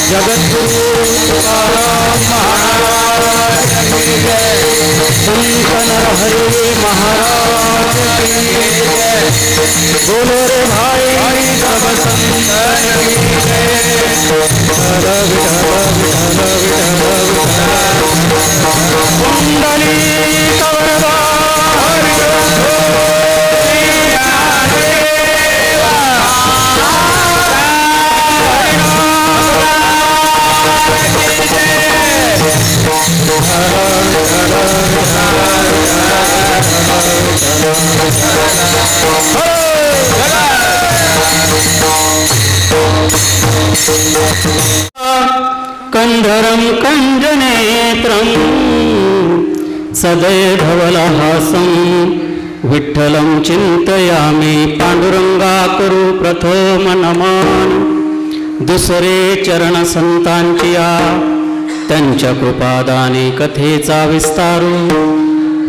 जगद्गुरु तुकाराम महाराज की जय। संत नरहरि महाराज की जय। बोलो रे भाई सब संतन की जय। विठल विठल विठल विठल कुंडली कवरदा हरि कंधरं कंजनेत्रं सदैव धवलहासं विठ्ठलं चिंतयामि पांडुरंगा करू प्रथम नमन। दुसरे चरण संतांचिया त्यांच्या कृपादाने कथेचा विस्तारू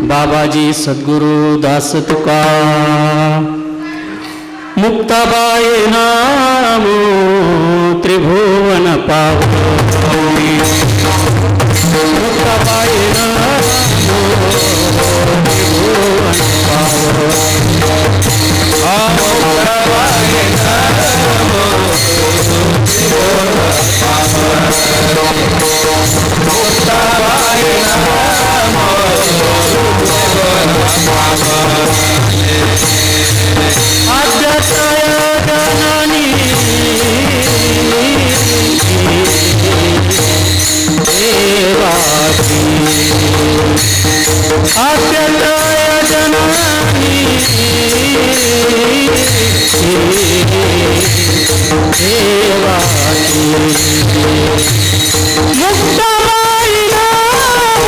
बाबाजी सद्गुरु दास तुका। मुक्ताबाई नाम त्रिभुवन पावनी। मुक्ताबाई नाम त्रिभुवन पावनी। मुक्ताबाई नाम त्रिभुवन पावनी। मुक्ताबाई नाम त्रिभुवन पावनी। आद्यतय जननी देवाची। आद्यतय जननी देवाची। मुक्ताबाई नाम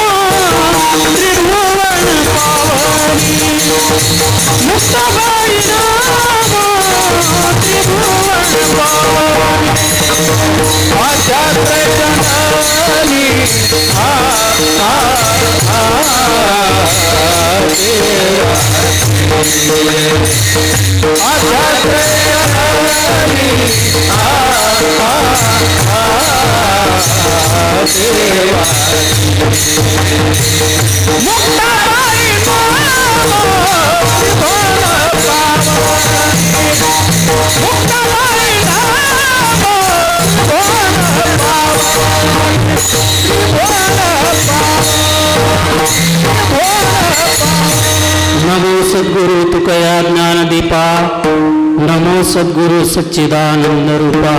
त्रिभुवन पावनी। मुक्ताबाई नाम त्रिभुवन पावनी। आद्यतय जननी नमो सद्गुरु तुकया ज्ञानदीपा। नमो सद्गुरु सच्चिदानंद रूपा।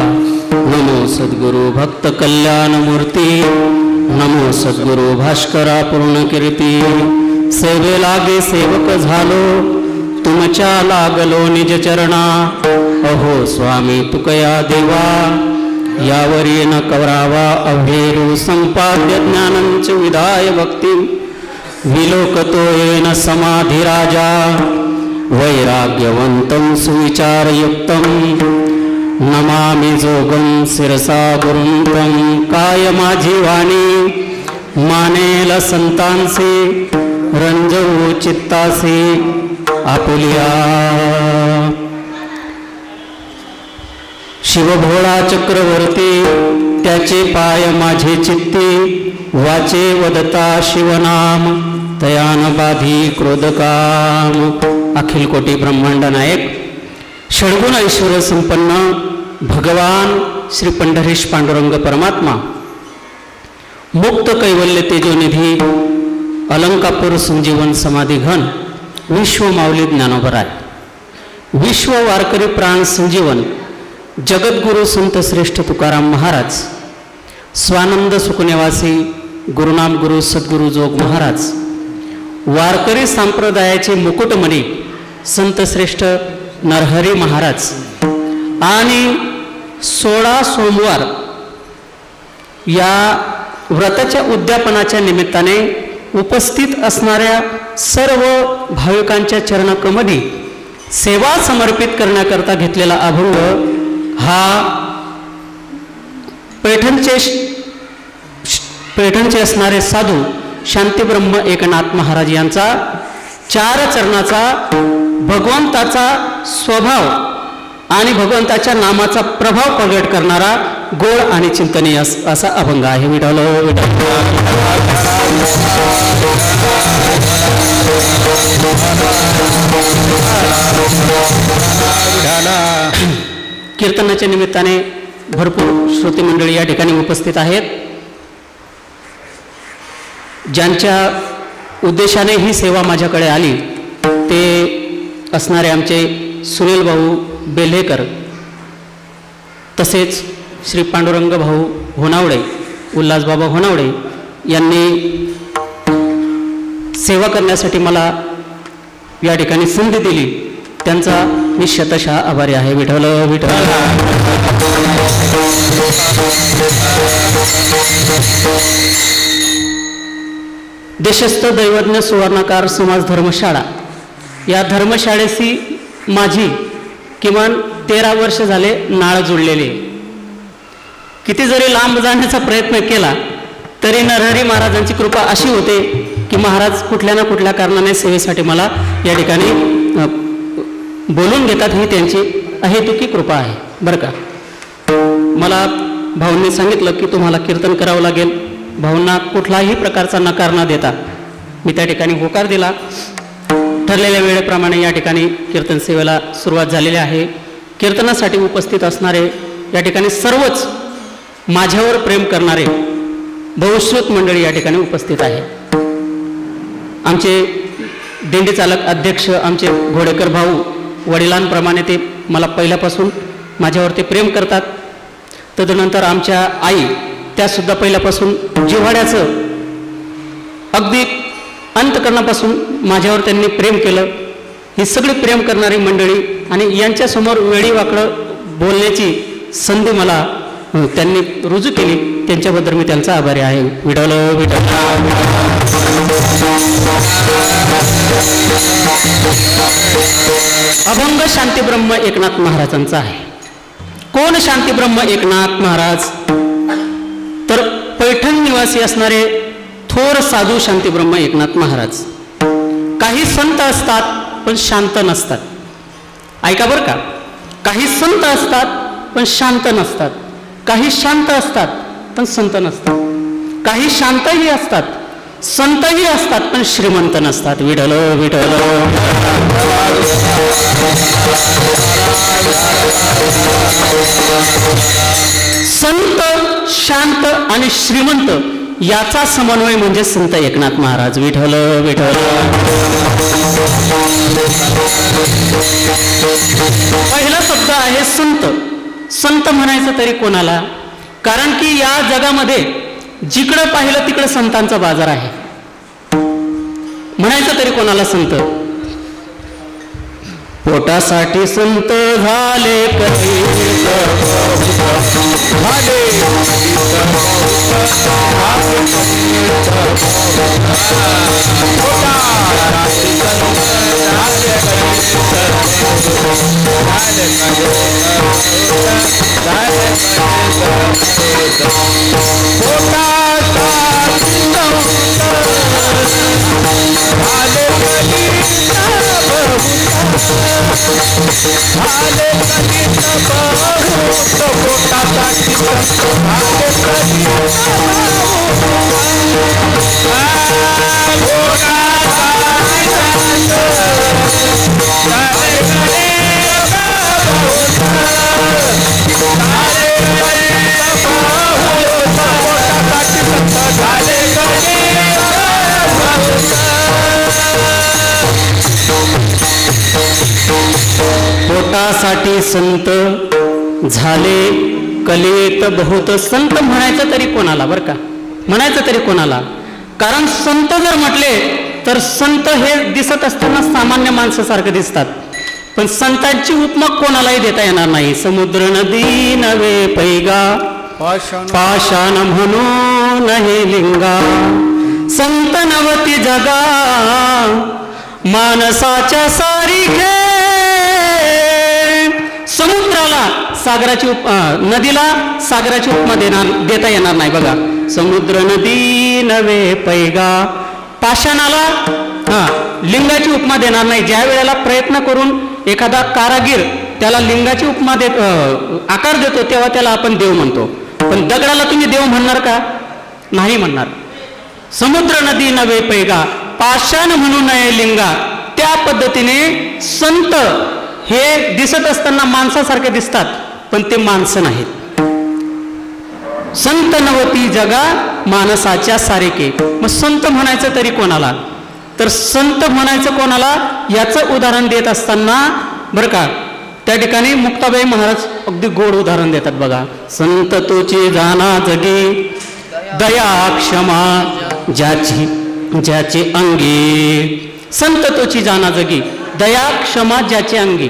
नमो सद्गुरु भक्त कल्याण मूर्ती। नमो सद्गुरु भास्करा पूर्ण कीर्ती। सेवे लागे सेवक झालो तुमच्या लागलो निज चरणा। अहो स्वामी तुकया देवा यावरी न कवरावा अभेरू संपाद्य ज्ञानंच विदाय भक्ती। विलोकतो येन समाधी राजा वैराग्यवंतं सुविचारयुक्तं। नमामि जोगं शिरसा गुरुं काय माझी वाणी मानेल संतांसे रंजवू चित्तासे आपुलिया। शिवभोळा चक्रवर्ती त्याचे पाय माझे चित्ती। वाचे वदता शिवनाम तयान बाधी क्रोधकाम। अखिल कोटी ब्रह्मांड नायक षड्गुण ऐश्वर्य संपन्न भगवान श्री पंढरीश पांडुरंग परमात्मा मुक्त कैवल्य तेजोनिधी अलंकापूर संजीवन समाधी घन विश्व माऊली ज्ञानोबराय विश्व वारकरी प्राण संजीवन जगद्गुरु संत श्रेष्ठ तुकाराम महाराज स्वानंद सुखनिवासी गुरुनाम गुरु सद्गुरु जोग महाराज वारकरी संप्रदायाचे मुकुटमणी संत श्रेष्ठ नरहरी महाराज आणि 16 सोमवार या व्रताच्या उद्यापनाच्या निमित्ताने उपस्थित असणाऱ्या सर्व भाविकांच्या चरणकमली सेवा समर्पित करण्याकरता घेतलेला अभंग हा पैठणचे असणारे साधू शांतीब्रह्म एकनाथ महाराज यांचा 4 चरणाचा भगवंताचा स्वभाव आणि भगवंताच्या नामाचा प्रभाव प्रगट करणारा गोड आणि चिंतनीय असा अभंग आहे. विठ्ठल कीर्तनाच्या निमित्ताने भरपूर श्रोते मंडळी या ठिकाणी उपस्थित आहेत. ज्यांच्या उद्देशाने ही सेवा माझ्याकडे आली ते असणारे आमचे सुनील भाऊ बेल्हेकर, तसेच श्री पांडुरंग भाऊ होनावडे, उल्हासबाबा होनावडे यांनी सेवा करण्यासाठी मला या ठिकाणी संधी दिली. त्यांचा मी शतशः आभारी आहे. विठ्ठल विठ्ठल. देशस्थ दैवज्ञ सुवर्णकार समाज धर्मशाळा या धर्मशाळेशी माझी किमान 13 वर्ष झाले नाळ जुळलेली आहे. किती जरी लांब जाण्याचा प्रयत्न केला तरी नरहरी महाराजांची कृपा अशी होते की महाराज कुठल्या ना कुठल्या कारणाने सेवेसाठी मला या ठिकाणी बोलून घेतात. ही त्यांची अहेतुकी कृपा आहे बरं का. मला भाऊंनी सांगितलं की तुम्हाला कीर्तन करावं लागेल. भाऊंना कुठलाही प्रकारचा नकार न देता मी त्या ठिकाणी होकार दिला. ठरलेल्या वेळेप्रमाणे या ठिकाणी कीर्तन सेवेला सुरुवात झालेली आहे. कीर्तनासाठी उपस्थित असणारे या ठिकाणी सर्वच माझ्यावर प्रेम करणारे बहुश्रुत मंडळी या ठिकाणी उपस्थित आहे. आमचे दिंडी चालक अध्यक्ष आमचे घोडेकर भाऊ, वडिलांप्रमाणे ते मला पहिल्यापासून माझ्यावरती प्रेम करतात. तदनंतर आमच्या आई, त्यासुद्धा पहिल्यापासून जिव्हाळ्याचं अगदी अंतकरणापासून माझ्यावर त्यांनी प्रेम केलं. ही सगळी प्रेम करणारी मंडळी आणि यांच्यासमोर वेळीवाकडं बोलण्याची संधी मला त्यांनी रुजू केली. त्यांच्याबद्दल मी त्यांचा आभारी आहे. विठ्ठल विठ्ठल. अभंग शांतीब्रह्म एकनाथ महाराजांचा आहे. कोण शांतीब्रह्म एकनाथ महाराज? तर पैठण निवासी असणारे थोर साधू शांतीब्रह्म एकनाथ महाराज. काही संत असतात पण शांत नसतात. ऐका बरं का. काही संत असतात पण शांत नसतात. काही शांत असतात पण संत नसतात. काही शांतही असतात, संतही असतात पण श्रीमंत नसतात. विठ्ठल विठ्ठल. संत, शांत आणि श्रीमंत याचा समन्वय म्हणजे संत एकनाथ महाराज. विठ्ठल विठ्ठल. पहिला शब्द आहे संत. संत म्हणायचं तरी कोणाला? कारण की या जगामध्ये जिकडं पाहिलं तिकडं संतांचा बाजार आहे. म्हणायचं तरी कोणाला संत? पोटासाठी संत झाले कधी पोटासाठी संत झाले कलेत बहुत. संत म्हणायचं तरी कोणाला बरं का? म्हणायचं तरी कोणाला? कारण संत जर म्हटले तर संत हे दिसत असताना सामान्य माणसासारखं दिसतात, पण संतांची उपमा कोणालाही देता येणार नाही. समुद्र नदी नवे पैगा पाषाण म्हणून हे लिंगा. संत नवती जगा मानसाच्या सारिखे. समुद्राला सागराची नदीला सागराची उपमा देता येणार नाही बघा. समुद्र नदी नवे पैगा. पाषाणाला लिंगाची उपमा देणार नाही. ज्या वेळेला प्रयत्न करून एखादा कारागीर त्याला लिंगाची उपमा आकार देतो तेव्हा त्याला आपण देव म्हणतो. पण दगडाला तुम्ही देव म्हणणार का? नाही म्हणणार. समुद्र नदी नवे पैगा, पाषाण म्हणू नये लिंगा. त्या पद्धतीने संत हे दिसत असताना माणसासारखे दिसतात, पण ते माणसं नाहीत. संत नवती जगा माणसाच्या सारेके. मग संत म्हणायचं तरी कोणाला? तर संत म्हणायचं कोणाला याचं उदाहरण देत असताना बरं का, त्या ठिकाणी मुक्ताबाई महाराज अगदी गोड उदाहरण देतात बघा. संत तोची जाना जगी, दया क्षमा ज्याचे अंगी. संत तोची जाना जगी, दया क्षमा ज्याचे अंगी.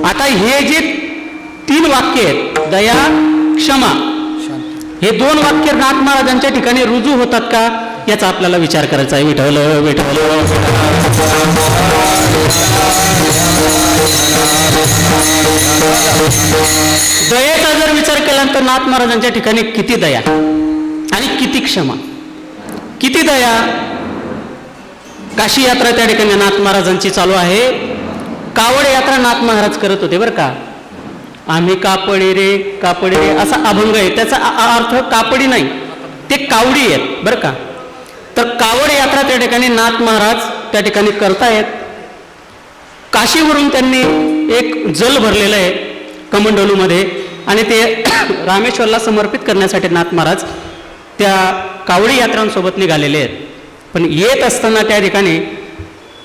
आता हे जे 3 वाक्य आहेत, दया क्षमा, हे 2 वाक्य नाथ महाराजांच्या ठिकाणी रुजू होतात का याचा आपल्याला विचार करायचा आहे. विठ्ठल विठ्ठल. दयेचा जर विचार केला तर नाथ महाराजांच्या ठिकाणी किती दया आणि किती क्षमा, किती दया. काशी यात्रा त्या ठिकाणी नाथ महाराजांची चालू आहे. कावड यात्रा नाथ महाराज करत होते बरं का. आम्ही कापडी रे असा अभंग आहे, त्याचा अर्थ कापडी नाही, ते कावडी आहेत बरं का. तर कावड यात्रा त्या ठिकाणी नाथ महाराज त्या ठिकाणी करतायत. काशीवरून त्यांनी एक जल भरलेलं आहे कमंडलूमध्ये आणि ते रामेश्वरला समर्पित करण्यासाठी नाथ महाराज त्या कावडी यात्रांसोबत निघालेले आहेत. पण येत असताना त्या ठिकाणी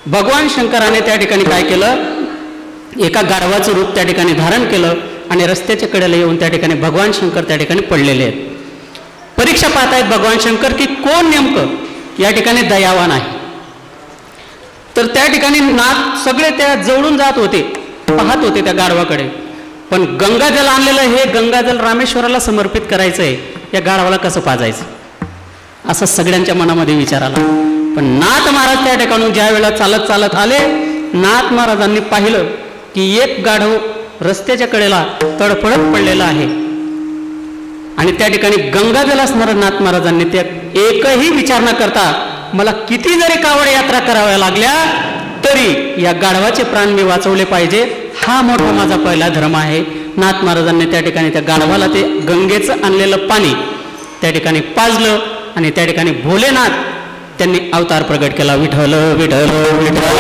भगवान शंकराने त्या ठिकाणी काय केलं, एका गाढवाचं रूप त्या ठिकाणी धारण केलं आणि रस्त्याच्या कडेला येऊन त्या ठिकाणी भगवान शंकर त्या ठिकाणी पडलेले आहेत. परीक्षा पाहतायत भगवान शंकर की कोण नेमकं या ठिकाणी दयावान आहे. तर त्या ठिकाणी नाथ सगळे त्या जवळून जात होते, पाहत होते त्या गाढवाकडे. पण गंगाजल आणलेलं, हे गंगाजल रामेश्वराला समर्पित करायचं आहे, या गाढवाला कसं पाजायचं असं सगळ्यांच्या मनामध्ये विचार आला. पण नाथ महाराज त्या ठिकाणी ज्या वेळेला चालत चालत आले, नाथ महाराजांनी पाहिलं की एक गाढव रस्त्याच्या कडेला तडफडत पडलेला आहे आणि त्या ठिकाणी गंगाजल असणाऱ्या नाथ महाराजांनी त्या एकही विचार न करता, मला किती जरी कावड यात्रा कराव्या लागल्या तरी या गाढवाचे प्राण मी वाचवले पाहिजे, हा मोठा माझा पहिला धर्म आहे. नाथ महाराजांनी त्या ठिकाणी त्या गाढवाला ते गंगेचं आणलेलं पाणी त्या ठिकाणी पाजलं आणि त्या ठिकाणी भोलेनाथ त्यांनी अवतार प्रगट केला. विठ्ठल विठ्ठल विठ्ठल.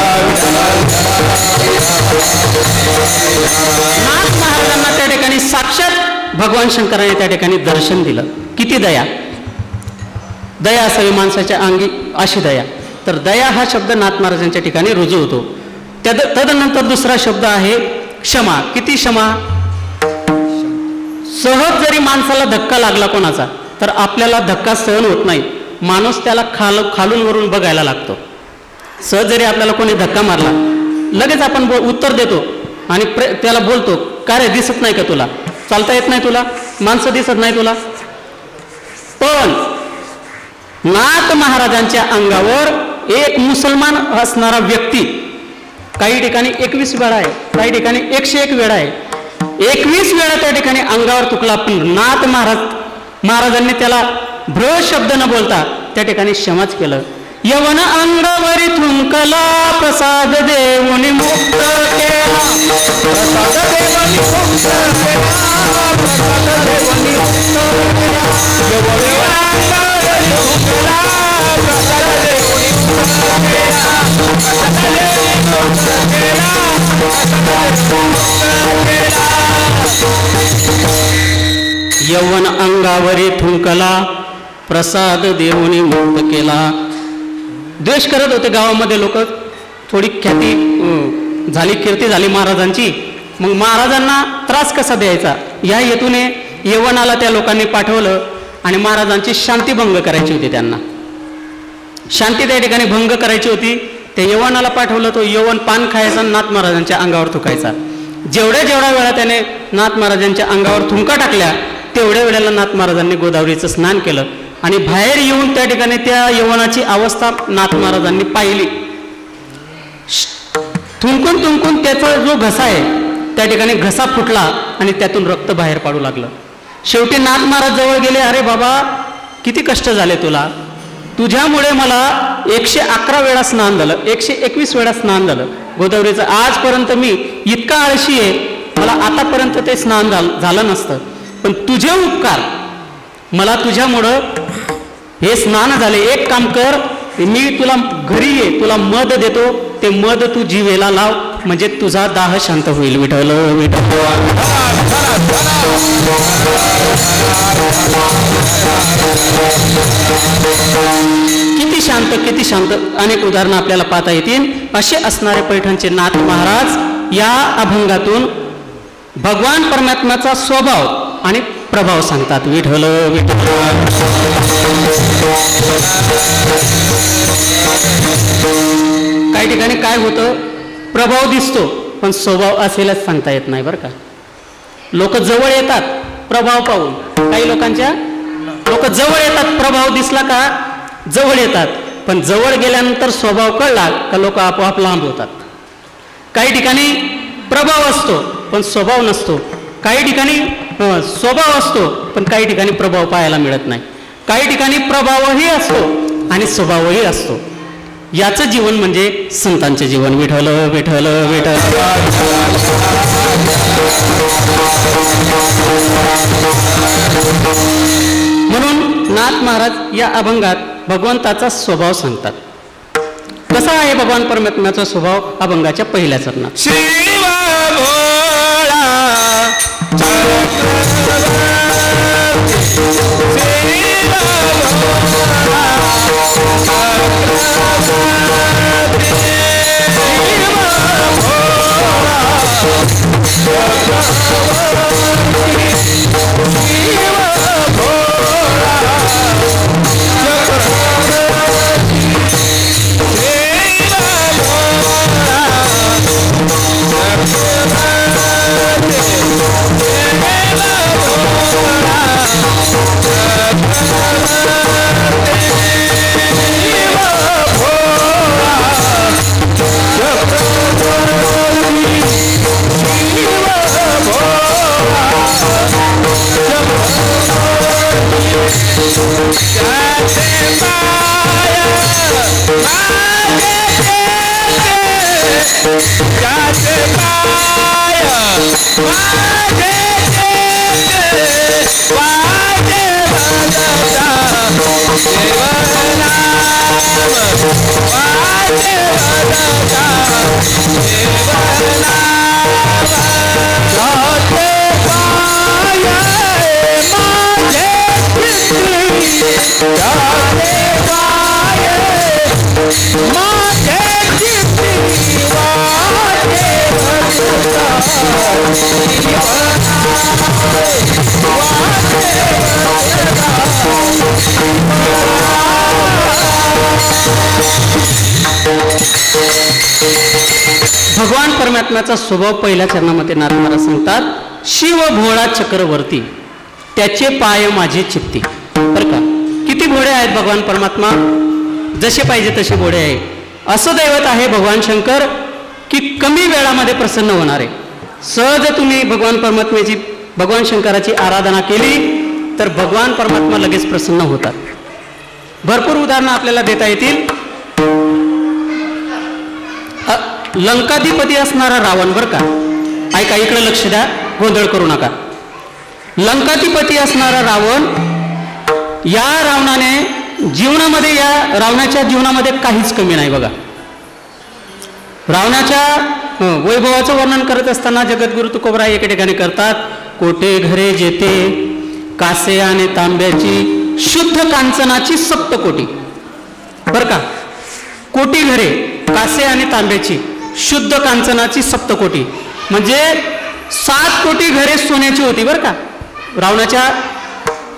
नाथ महाराजांना त्या ठिकाणी साक्षात भगवान शंकराने त्या ठिकाणी दर्शन दिलं. किती दया, दया असावी माणसाच्या अंगी, अशी दया. तर दया हा शब्द नाथ महाराजांच्या ठिकाणी रुजू होतो. तदनंतर दुसरा शब्द आहे क्षमा. किती क्षमा. सहज जरी माणसाला धक्का लागला कोणाचा, तर आपल्याला धक्का सहन होत नाही, माणूस त्याला खालून वरून बघायला लागतो. सहज जरी आपल्याला कोणी धक्का मारला, लगेच आपण उत्तर देतो आणि त्याला बोलतो, का रे दिसत नाही का तुला, चालता येत नाही तुला, माणसं दिसत नाही तुला. पण नाथ महाराजांच्या अंगावर एक मुसलमान असणारा व्यक्ती काही ठिकाणी 21 वेळा आहे, काही ठिकाणी 101 वेळा आहे, 21 वेळा त्या ठिकाणी अंगावर तुकला. पण नाथ महाराजांनी त्याला भ्र शब्द न बोलता त्या ठिकाणी क्षमाच केलं. यवन अंगावरी थुंकला, प्रसाद देऊनी मुक्त केला, प्रसाद देऊनी मुक्त केला, प्रसाद देऊनी मुक्त केला. यवन अंगावरी थुंकला, प्रसाद देऊनी मुक्त केला, प्रसाद देऊनी मुक्त केला, प्रसाद देऊनी मुक्त केला. यवन अंगावरी थुंकला, प्रसाद देऊनी मुक्त केला. द्वेष करत होते गावामध्ये लोक, थोडी ख्याती झाली, कीर्ती झाली महाराजांची. मग महाराजांना त्रास कसा द्यायचा या हेतूने यवनाला त्या लोकांनी पाठवलं आणि महाराजांची शांती भंग करायची होती. त्यांना शांती त्या ठिकाणी भंग करायची होती. त्या यवनाला पाठवलं. तो यवन पान खायचा, नाथ महाराजांच्या अंगावर थुकायचा. जेवढ्या वेळा त्याने नाथ महाराजांच्या अंगावर थुंका टाकल्या, तेवढ्या वेळेला नाथ महाराजांनी गोदावरीचं स्नान केलं आणि बाहेर येऊन त्या ठिकाणी त्या यवनाची अवस्था नाथ महाराजांनी पाहिली. थुंकून त्याचा जो घसा आहे त्या ठिकाणी घसा फुटला आणि त्यातून रक्त बाहेर पाडू लागलं. शेवटी नाथ महाराज जवळ गेले. अरे बाबा, किती कष्ट झाले तुला, तुझ्यामुळे मला 111 वेळा स्नान झालं, 121 वेळा स्नान झालं गोदावरीचं. आजपर्यंत मी इतका आळशी आहे, मला आतापर्यंत ते स्नान झालं नसतं. पण तुझे उपकार मला तुझ्यामुळं हे स्नान झाले. एक काम कर, मी तुला घरी ये, तुला मध देतो, ते मध तू जिवेला लाव, म्हणजे तुझा दाह शांत होईल. विठ्ठल विठ्ठल. किती शांत, किती शांत. अनेक उदाहरणं आपल्याला पाहता येतील. असे असणारे पैठणचे नाथ महाराज या अभंगातून भगवान परमात्म्याचा स्वभाव आणि प्रभाव सांगतात. विठ्ठल विठ्ठल. काही ठिकाणी काय होतं, प्रभाव दिसतो पण स्वभाव असेलच सांगता येत नाही बरं का. लोक जवळ येतात प्रभाव पाहून, काही लोक जवळ येतात, प्रभाव दिसला का जवळ येतात, पण जवळ गेल्यानंतर स्वभाव कळला का लोक आपोआप लांब होतात. काही ठिकाणी प्रभाव असतो पण स्वभाव नसतो. काही ठिकाणी स्वभाव असतो पण काही ठिकाणी प्रभाव पाहायला मिळत नाही. काही ठिकाणी प्रभावही असतो आणि स्वभावही असतो. याचं जीवन म्हणजे संतांचे जीवन. विठ्ठल विठ्ठल विठ्ठल. म्हणून नाथ महाराज या अभंगात भगवंताचा स्वभाव सांगतात. कसा आहे भगवान परमात्म्याचा स्वभाव अभंगाच्या पहिल्या चरणात. शिव भोळा भगवान परमात्म्याचा स्वभाव पहिल्या चरणामध्ये नाथ महाराज सांगतात. शिव भोळा चक्रवर्ती, त्याचे पाय माझे चित्ती. बरं का, किती भोळे आहेत भगवान परमात्मा, जसे पाहिजे तसे भोळे आहे. असं दैवत आहे भगवान शंकर की कमी वेळामध्ये प्रसन्न होणारे. सहज तुम्ही भगवान परमात्म्याची, भगवान शंकराची आराधना केली तर भगवान परमात्मा लगेच प्रसन्न होतात. भरपूर उदाहरणं आपल्याला देता येतील. लंकाधिपती असणारा रावण, बरं का, ऐका, इकडे लक्ष द्या, गोंधळ करू नका. लंकाधिपती असणारा रावण, या रावणाने जीवनामध्ये, या रावणाच्या जीवनामध्ये काहीच कमी नाही बघा. रावणाच्या वैभवाचं वर्णन करत असताना जगद्गुरु तुकोबरा एके ठिकाणी करतात. कोटे घरे जेते कासे आणि तांब्याची शुद्ध कांचनाची सप्तकोटी. बरं का, कोटी घरे कासे आणि तांब्याची शुद्ध कांचनाची सप्तकोटी, म्हणजे 7 कोटी घरे सोन्याची होती. बरं का,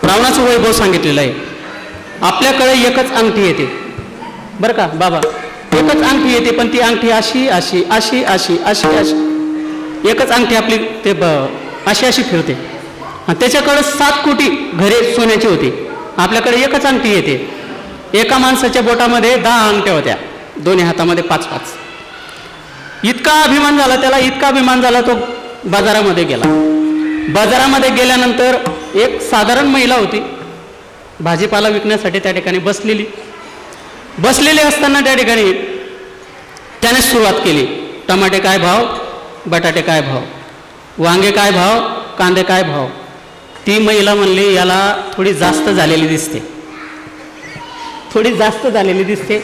रावणाचं वैभव सांगितलेलं आहे. आपल्याकडे एकच अंगठी येते बरं का बाबा, एकच अंगठी येते, पण ती अंगठी अशी अशी अशी अशी अशी अशी, एकच अंगठी आपली ते अशी अशी फिरते. आणि त्याच्याकडे 7 कोटी घरे सोन्याची होती. आपल्याकडे एकच अंगठी येते. एका माणसाच्या बोटामध्ये 10 अंगठ्या होत्या, दोन्ही हातामध्ये 5-5. इतका अभिमान झाला त्याला, इतका अभिमान झाला, तो बाजारामध्ये गेला. बाजारामध्ये गेल्यानंतर एक साधारण महिला होती, भाजीपाला विकण्यासाठी त्या ठिकाणी बसलेली असताना त्या ठिकाणी त्याने सुरुवात केली. टमाटे काय भाव, बटाटे काय भाव, वांगे काय भाव, कांदे काय भाव. ती महिला म्हणली याला थोडी जास्त झालेली दिसते, थोडी जास्त झालेली दिसते.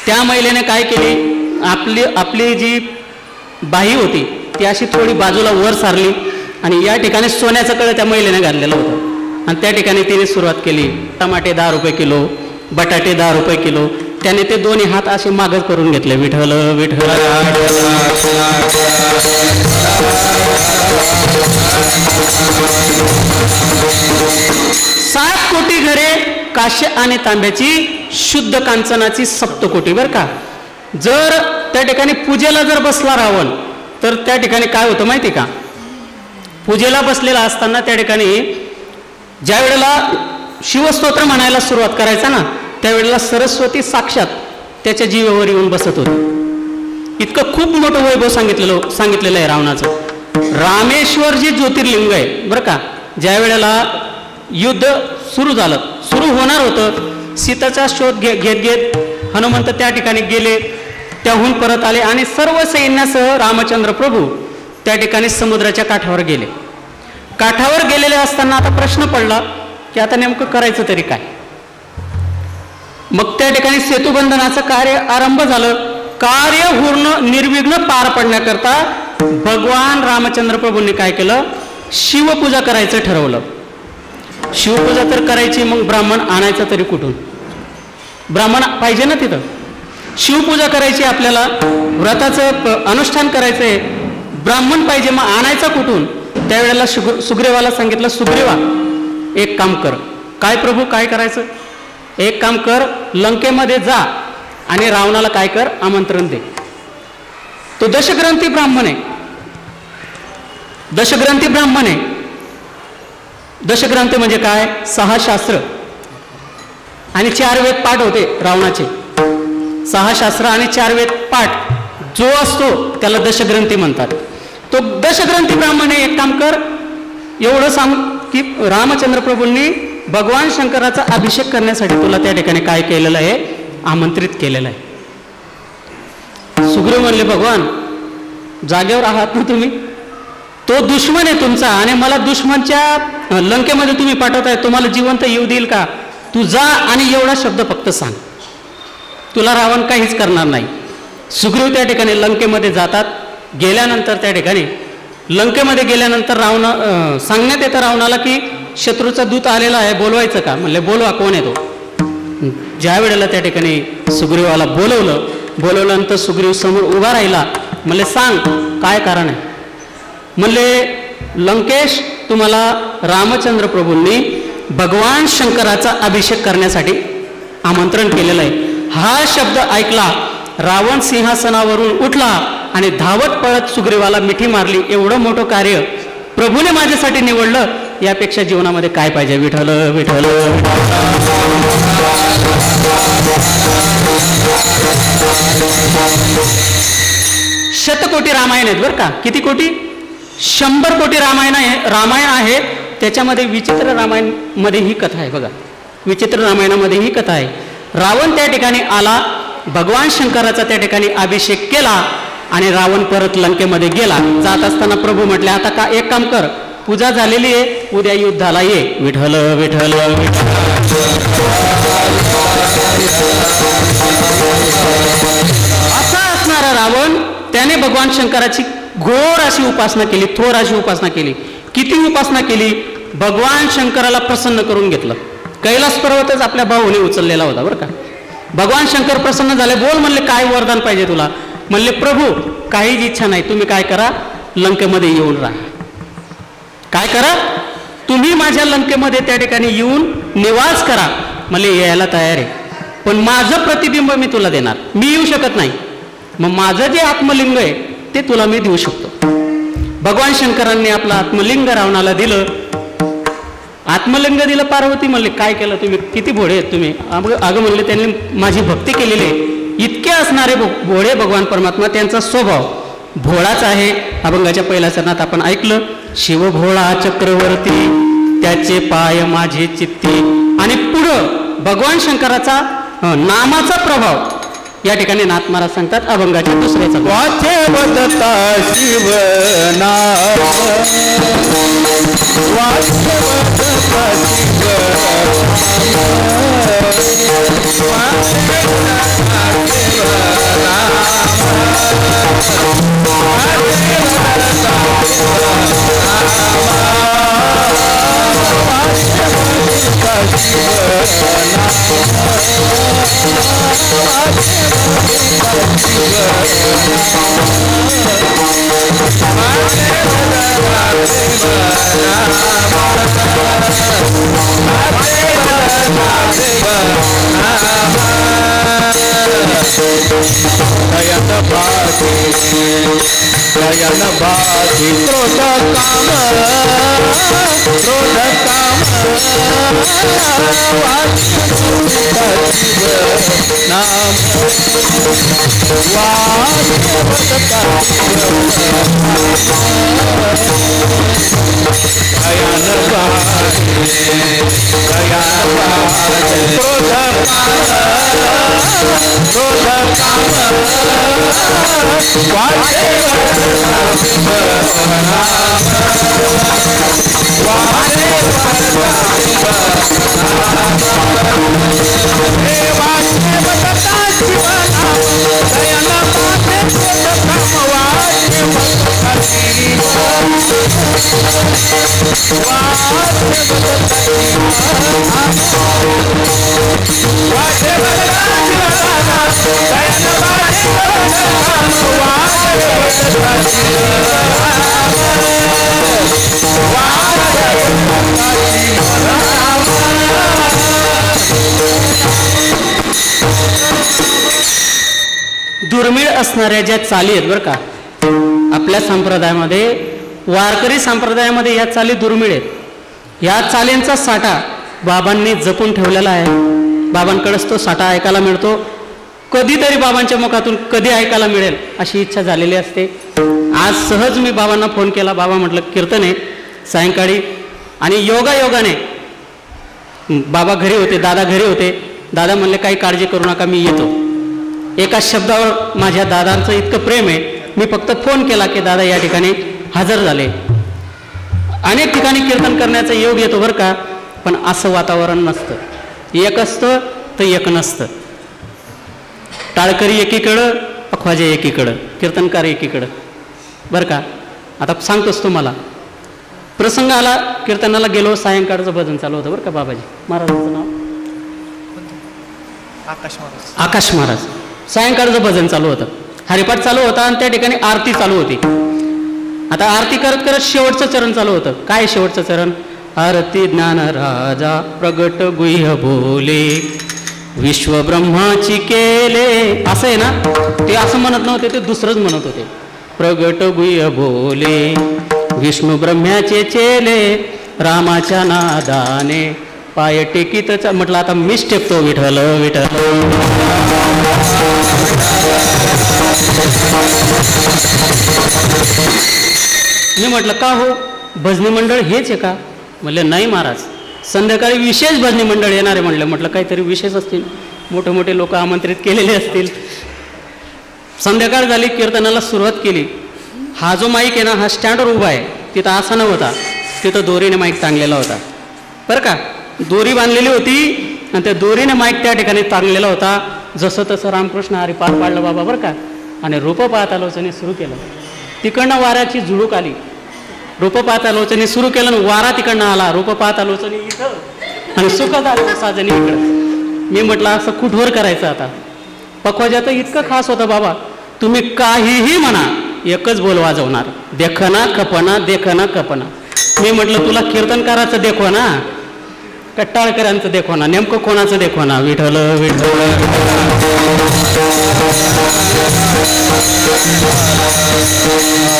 त्या महिलेने काय केली, आपली जी बाई होती ती अशी थोडी बाजूला वर सारली आणि या ठिकाणी सोन्याचं कळं त्या महिलेने घातलेलं होतं आणि त्या ठिकाणी तिने सुरुवात केली. टमाटे 10 रुपये किलो, बटाटे 10 रुपये किलो. त्याने ते दोन्ही हात असे मागच करून घेतले, विठ्ठल विठ्ठल. 7 कोटी घरे काश्य आणि तांब्याची, शुद्ध कांचनाची सप्तकोटी. बरं का, जर त्या ठिकाणी पूजेला जर बसला रावण तर त्या ठिकाणी काय होतं माहिती का, पूजेला बसलेला असताना त्या ठिकाणी ज्या वेळेला शिवस्तोत्र म्हणायला सुरुवात करायचा ना, त्यावेळेला सरस्वती साक्षात त्याच्या जीवावर येऊन बसत होती. इतकं खूप मोठं वैभव सांगितलेलं आहे रावणाचं. रामेश्वर जे ज्योतिर्लिंग आहे बरं का, ज्या वेळेला युद्ध सुरू होणार होतं, सीताचा शोध घेत हनुमंत त्या ठिकाणी गेले, त्याहून परत आले आणि सर्व सैन्यासह रामचंद्र प्रभू त्या ठिकाणी समुद्राच्या काठावर गेले. काठावर गेलेले असताना आता प्रश्न पडला की आता नेमकं करायचं तरी काय. मग त्या ठिकाणी सेतुबंधनाचं कार्य आरंभ झालं. कार्य पूर्ण निर्विघ्न पार पडण्याकरता भगवान रामचंद्र प्रभूंनी काय केलं, शिवपूजा करायचं ठरवलं. शिवपूजा तर करायची, मग ब्राह्मण आणायचा तरी कुठून, ब्राह्मण पाहिजे ना तिथं. शिवपूजा करायची, आपल्याला व्रताचं अनुष्ठान करायचं आहे, ब्राह्मण पाहिजे, मग आणायचा कुठून. त्यावेळेला सुग्रीवाला सांगितलं, सुग्रीवा एक काम कर. काय प्रभू, काय करायचं. एक काम कर, लंकेमध्ये जा आणि रावणाला काय कर, आमंत्रण दे. तो दशग्रंथी ब्राह्मण आहे, दशग्रंथी ब्राह्मण आहे. दशग्रंथ म्हणजे काय, 6 शास्त्र आणि 4 वेद पाठ होते रावणाचे. 6 शास्त्र आणि 4 वेद पाठ जो असतो त्याला दशग्रंथी म्हणतात. तो दशग्रंथी ब्राह्मण आहे. एक काम कर, एवढं सांग की रामचंद्र प्रभूंनी भगवान शंकराचा अभिषेक करण्यासाठी तुला त्या ठिकाणी काय केलेलं आहे, आमंत्रित केलेलं आहे. सुग्रीव म्हणले, भगवान जागेवर आहात ना तुम्ही, तो दुश्मन आहे तुमचा आणि मला दुश्मनच्या लंकेमध्ये तुम्ही पाठवताय, तुम्हाला जिवंत येऊ देईल का. तू जा आणि एवढा शब्द फक्त सांग, तुला रावण काहीच करणार नाही. सुग्रीव त्या ठिकाणी लंकेमध्ये जातात. गेल्यानंतर त्या ठिकाणी लंकेमध्ये गेल्यानंतर सांगण्यात येतं रावणाला की शत्रूचा दूत आलेला आहे, बोलवायचं का. म्हणले बोलवा, कोण आहे तो. ज्या वेळेला त्या ठिकाणी सुग्रीवाला बोलवल्यानंतर सुग्रीव समोर उभा राहिला. म्हणले सांग काय कारण आहे. म्हणले लंकेश, तुम्हाला रामचंद्र प्रभूंनी भगवान शंकराचा अभिषेक करण्यासाठी आमंत्रण केलेलं आहे. हा शब्द ऐकला, रावण सिंहासनावरून उठला आणि धावत पळत सुग्रीवाला मिठी मारली. एवढं मोठं कार्य प्रभूने माझ्यासाठी निवडलं, यापेक्षा जीवनामध्ये काय पाहिजे. विठ्ठल विठ्ठल. शतकोटी रामायण आहेत बरं का. किती कोटी, 100 कोटी रामायण आहे. त्याच्यामध्ये विचित्र रामायण मध्ये ही कथा आहे बघा. विचित्र रामायणामध्ये ही कथा आहे. रावण त्या ठिकाणी आला, भगवान शंकराचा त्या ठिकाणी अभिषेक केला आणि रावण परत लंकेमध्ये गेला. जात असताना प्रभू म्हटले, आता का एक काम कर, पूजा झालेली आहे, उद्या युद्धाला ये. विठ्ठल विठ्ठल. असा असणारा रावण त्याने भगवान शंकराची घोर अशी उपासना केली, थोर अशी उपासना केली. किती उपासना केली, भगवान शंकराला प्रसन्न करून घेतलं. कैलास पर्वतच आपल्या भाऊने उचललेला होता बरं का. भगवान शंकर प्रसन्न झाले. बोल म्हणले, काय वरदान पाहिजे तुला. म्हणले, प्रभू काहीच इच्छा नाही, तुम्ही काय करा, लंकेमध्ये येऊन राहा. काय करा, तुम्ही माझ्या लंकेमध्ये त्या ठिकाणी येऊन निवास करा. म्हणले यायला तयार आहे, पण माझं प्रतिबिंब मी तुला देणार, मी येऊ शकत नाही. मग माझं जे आत्मलिंग आहे ते तुला मी देऊ शकतो. भगवान शंकरांनी आपलं आत्मलिंग रावणाला दिलं. आत्मलिंग दिलं. पार्वती म्हणले, काय केलं तुम्ही, किती भोळे आहेत तुम्ही. अगं म्हणले, त्यांनी माझी भक्ती केलेली आहे. इतके असणारे भोळे भगवान परमात्मा, त्यांचा स्वभाव भोळाच आहे. अभंगाच्या पहिल्या चरणात आपण ऐकलं, शिव भोळा चक्रवर्ती त्याचे पाय माझे चित्ती. आणि पुढं भगवान शंकराचा नामाचा प्रभाव या ठिकाणी नाथ महाराज सांगतात अभंगाच्या दुसऱ्याचा वाचे बदता शिव नाम वाचे बदता शिव दयन बाधी क्रोध काम नाम दुर्मिळ असणाऱ्या ज्या चाली आहेत बरं का, आपल्या संप्रदायामध्ये वारकरी संप्रदायामध्ये या चाली दुर्मिळ आहेत. या चालींचा साठा बाबांनी जपून ठेवलेला आहे. बाबांकडेच तो साठा ऐकायला मिळतो. कधीतरी बाबांच्या मुखातून कधी ऐकायला मिळेल अशी इच्छा झालेली असते. आज सहज मी बाबांना फोन केला. बाबा म्हटलं कीर्तन आहे सायंकाळी, आणि योगायोगाने बाबा घरी होते, दादा घरी होते. दादा म्हणले काही काळजी करू नका, मी येतो. एका शब्दावर माझ्या दादांचं इतकं प्रेम आहे. मी फक्त फोन केला की दादा या ठिकाणी हजर झाले. अनेक ठिकाणी कीर्तन करण्याचा योग येतो बरं का, पण असं वातावरण नसतं. एक असतं तर एक नसतं. टाळकरी एकीकडं, अखवाजे एकीकडं, कीर्तनकार एकीकडं बरं का. आता सांगतोच तुम्हाला प्रसंग आला. कीर्तनाला गेलो, सायंकाळचं भजन चालू होतं बरं का. बाबाजी महाराजांचं नाव आकाश महाराज. सायंकाळचं भजन चालू होतं, हरिपाठ चालू होता आणि त्या ठिकाणी आरती चालू होती. आता आरती करत करत शेवटचं चरण चालू होतं. काय शेवटचं चरण? आरती ज्ञान राजा प्रगट गुह्य बोले विश्व ब्रह्माची केले, असं आहे ना. ते असं म्हणत नव्हते, ते दुसरंच म्हणत होते. प्रगट गुह्य बोले विष्णू ब्रह्म्याचे चेले रामाच्या नादाने पाय टेकीतच. म्हटलं आता मीच टेकतो विठ्ठल विठ्ठल. मी म्हटलं का हो, भजनी मंडळ हेच आहे का? म्हणले नाही महाराज, संध्याकाळी विशेष भजनी मंडळ येणार आहे. म्हटलं काहीतरी विशेष असतील, मोठे मोठे लोक आमंत्रित केलेले असतील. संध्याकाळ झाली, कीर्तनाला सुरुवात केली. हा जो माईक आहे ना, हा स्टँडवर उभा आहे. तिथं असा नव्हता, तिथं दोरीने माईक टांगलेला होता बरं का. दोरी बांधलेली होती आणि त्या दोरीने माईक त्या ठिकाणी टांगलेला होता. जसं तसं रामकृष्ण हरी पार पाडलं बाबा बरं का. आणि रूप पाहत आलोचने सुरू केलं. तिकडनं वाऱ्याची झुळूक आली. रूप पाहत आलोचने सुरू केलं आणि वारा तिकडनं आला. रूप पाहत आलोचने इथं आणि सुखद आलो साजनी इकडं. मी म्हटलं असं कुठवर करायचं आता. पखवाजाचं इतकं खास होतं बाबा, तुम्ही काहीही म्हणा, एकच बोल वाजवणार, देखना खपना देखना खपना. मी म्हटलं तुला कीर्तनकाराचं देखो ना, कट्टाळकरांचं देखो ना, नेमकं कोणाचं देखो ना? विठ्ठल विठ्ठल.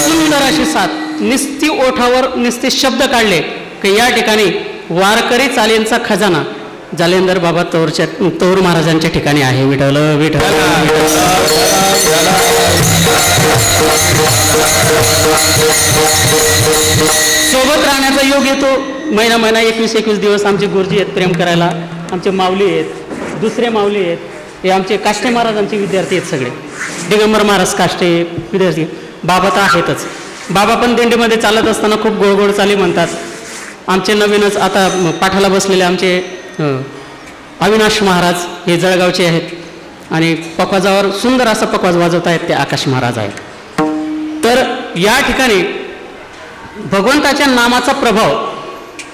सुंदर अशी साथ निस्ती ओठावर निस्ते शब्द काढले की या ठिकाणी वारकरी चालींचा खजाना जालेंदर बाबा तौर महाराजांच्या ठिकाणी आहे. विठ्ठल विठ्ठल. सोबत राहण्याचा योग येतो. महिना 21 दिवस आमचे गुरुजी आहेत प्रेम करायला. आमचे माऊली आहेत, दुसरे माऊली आहेत. हे आमचे काष्टे महाराजांचे विद्यार्थी आहेत सगळे, दिगंबर महाराज काष्टे विद्यार्थी. बाबा तर आहेतच. बाबा पण दिंडीमध्ये चालत असताना खूप गोड चाली म्हणतात. आमचे नवीनच आता पाठाला बसलेले आमचे अविनाश महाराज हे जळगावचे आहेत आणि पकवाजावर सुंदर असा पकवाज वाजवत आहेत ते आकाश महाराज आहेत. तर या ठिकाणी भगवंताच्या नामाचा प्रभाव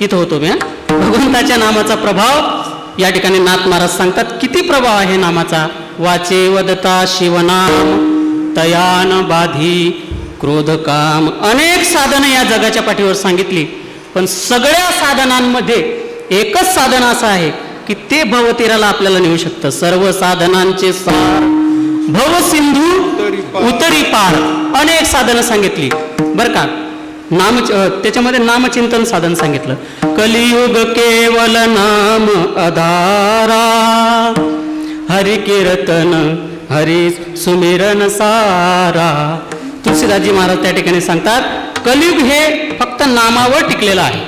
इथं होतो मी. भगवंताच्या नामाचा प्रभाव या ठिकाणी नाथ महाराज सांगतात. किती प्रभाव आहे नामाचा. वाचे वदता शिवनाम तयान बाधी क्रोध काम. अनेक साधनं या जगाच्या पाठीवर सांगितली, पण सगळ्या साधनांमध्ये एकच साधन असं आहे की ते भवतीराला आपल्याला नेऊ शकतं. सर्व साधनांचे सार भवसिंधू उतरी पार. अनेक साधनं सांगितली बरं का. त्याच्यामध्ये नामचिंतन साधन सांगितलं. कलियुग केवल नाम आधारा हरि कीर्तन हरि सुमिरन सारा. तुलसीदासजी महाराज त्या ठिकाणी सांगतात कलियुग हे फक्त नामावर टिकलेलं आहे.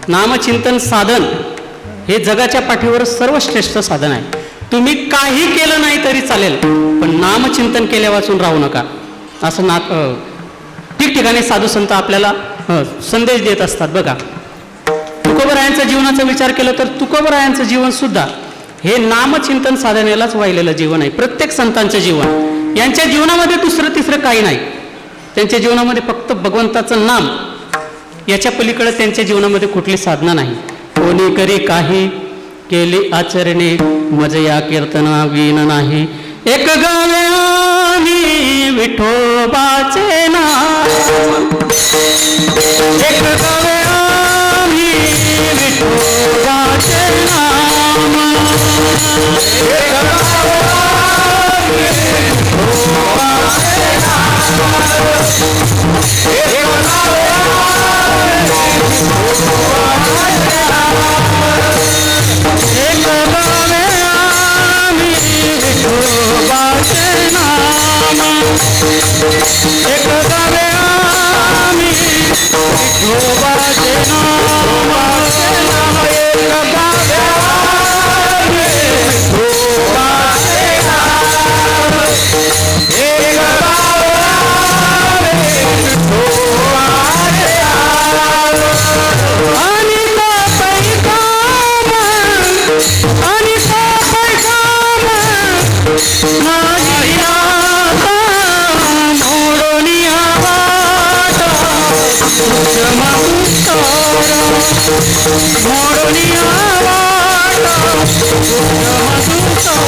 नामचिंतन साधन हे जगाच्या पाठीवर सर्वश्रेष्ठ साधन आहे. तुम्ही काही केलं नाही तरी चालेल, पण नामचिंतन केल्या वाचून राहू नका. असं ठिकठिकाणी साधू संत आपल्याला संदेश देत असतात. बघा, तुकोबरायांच्या जीवनाचा विचार केला तर तुकोबरायांचं जीवन सुद्धा हे नामचिंतन साधनेलाच वाहिलेलं जीवन आहे. प्रत्येक संतांचं जीवन, यांच्या जीवनामध्ये दुसरं तिसरं काही नाही. त्यांच्या जीवनामध्ये फक्त भगवंताचं नाम, याच्या पलीकडे त्यांच्या जीवनामध्ये कुठली साधना नाही. कोणी करी काही केली आचरणे मज या कीर्तना वीण नाही. एक गावे आम्ही विठोबाचे नाम, एक गावे आम्ही विठोबाचे नाम, एक गावे आम्ही विठोबाचे नाम, एक गावे आम्ही विठोबाचे नाम, एक गावे आम्ही विठोबाचे नाम, एक गावे आम्ही विठोबाचे नाम, एक गावे आम्ही विठोबाचे नाम, एक गावे आम्ही विठोबाचे नाम. आणि तो पैगाम, आणि तो पैगाम नाही आता मोडून आवाज तुझ्या उत्तर, मोडून आवाज तुझ्या उत्तर.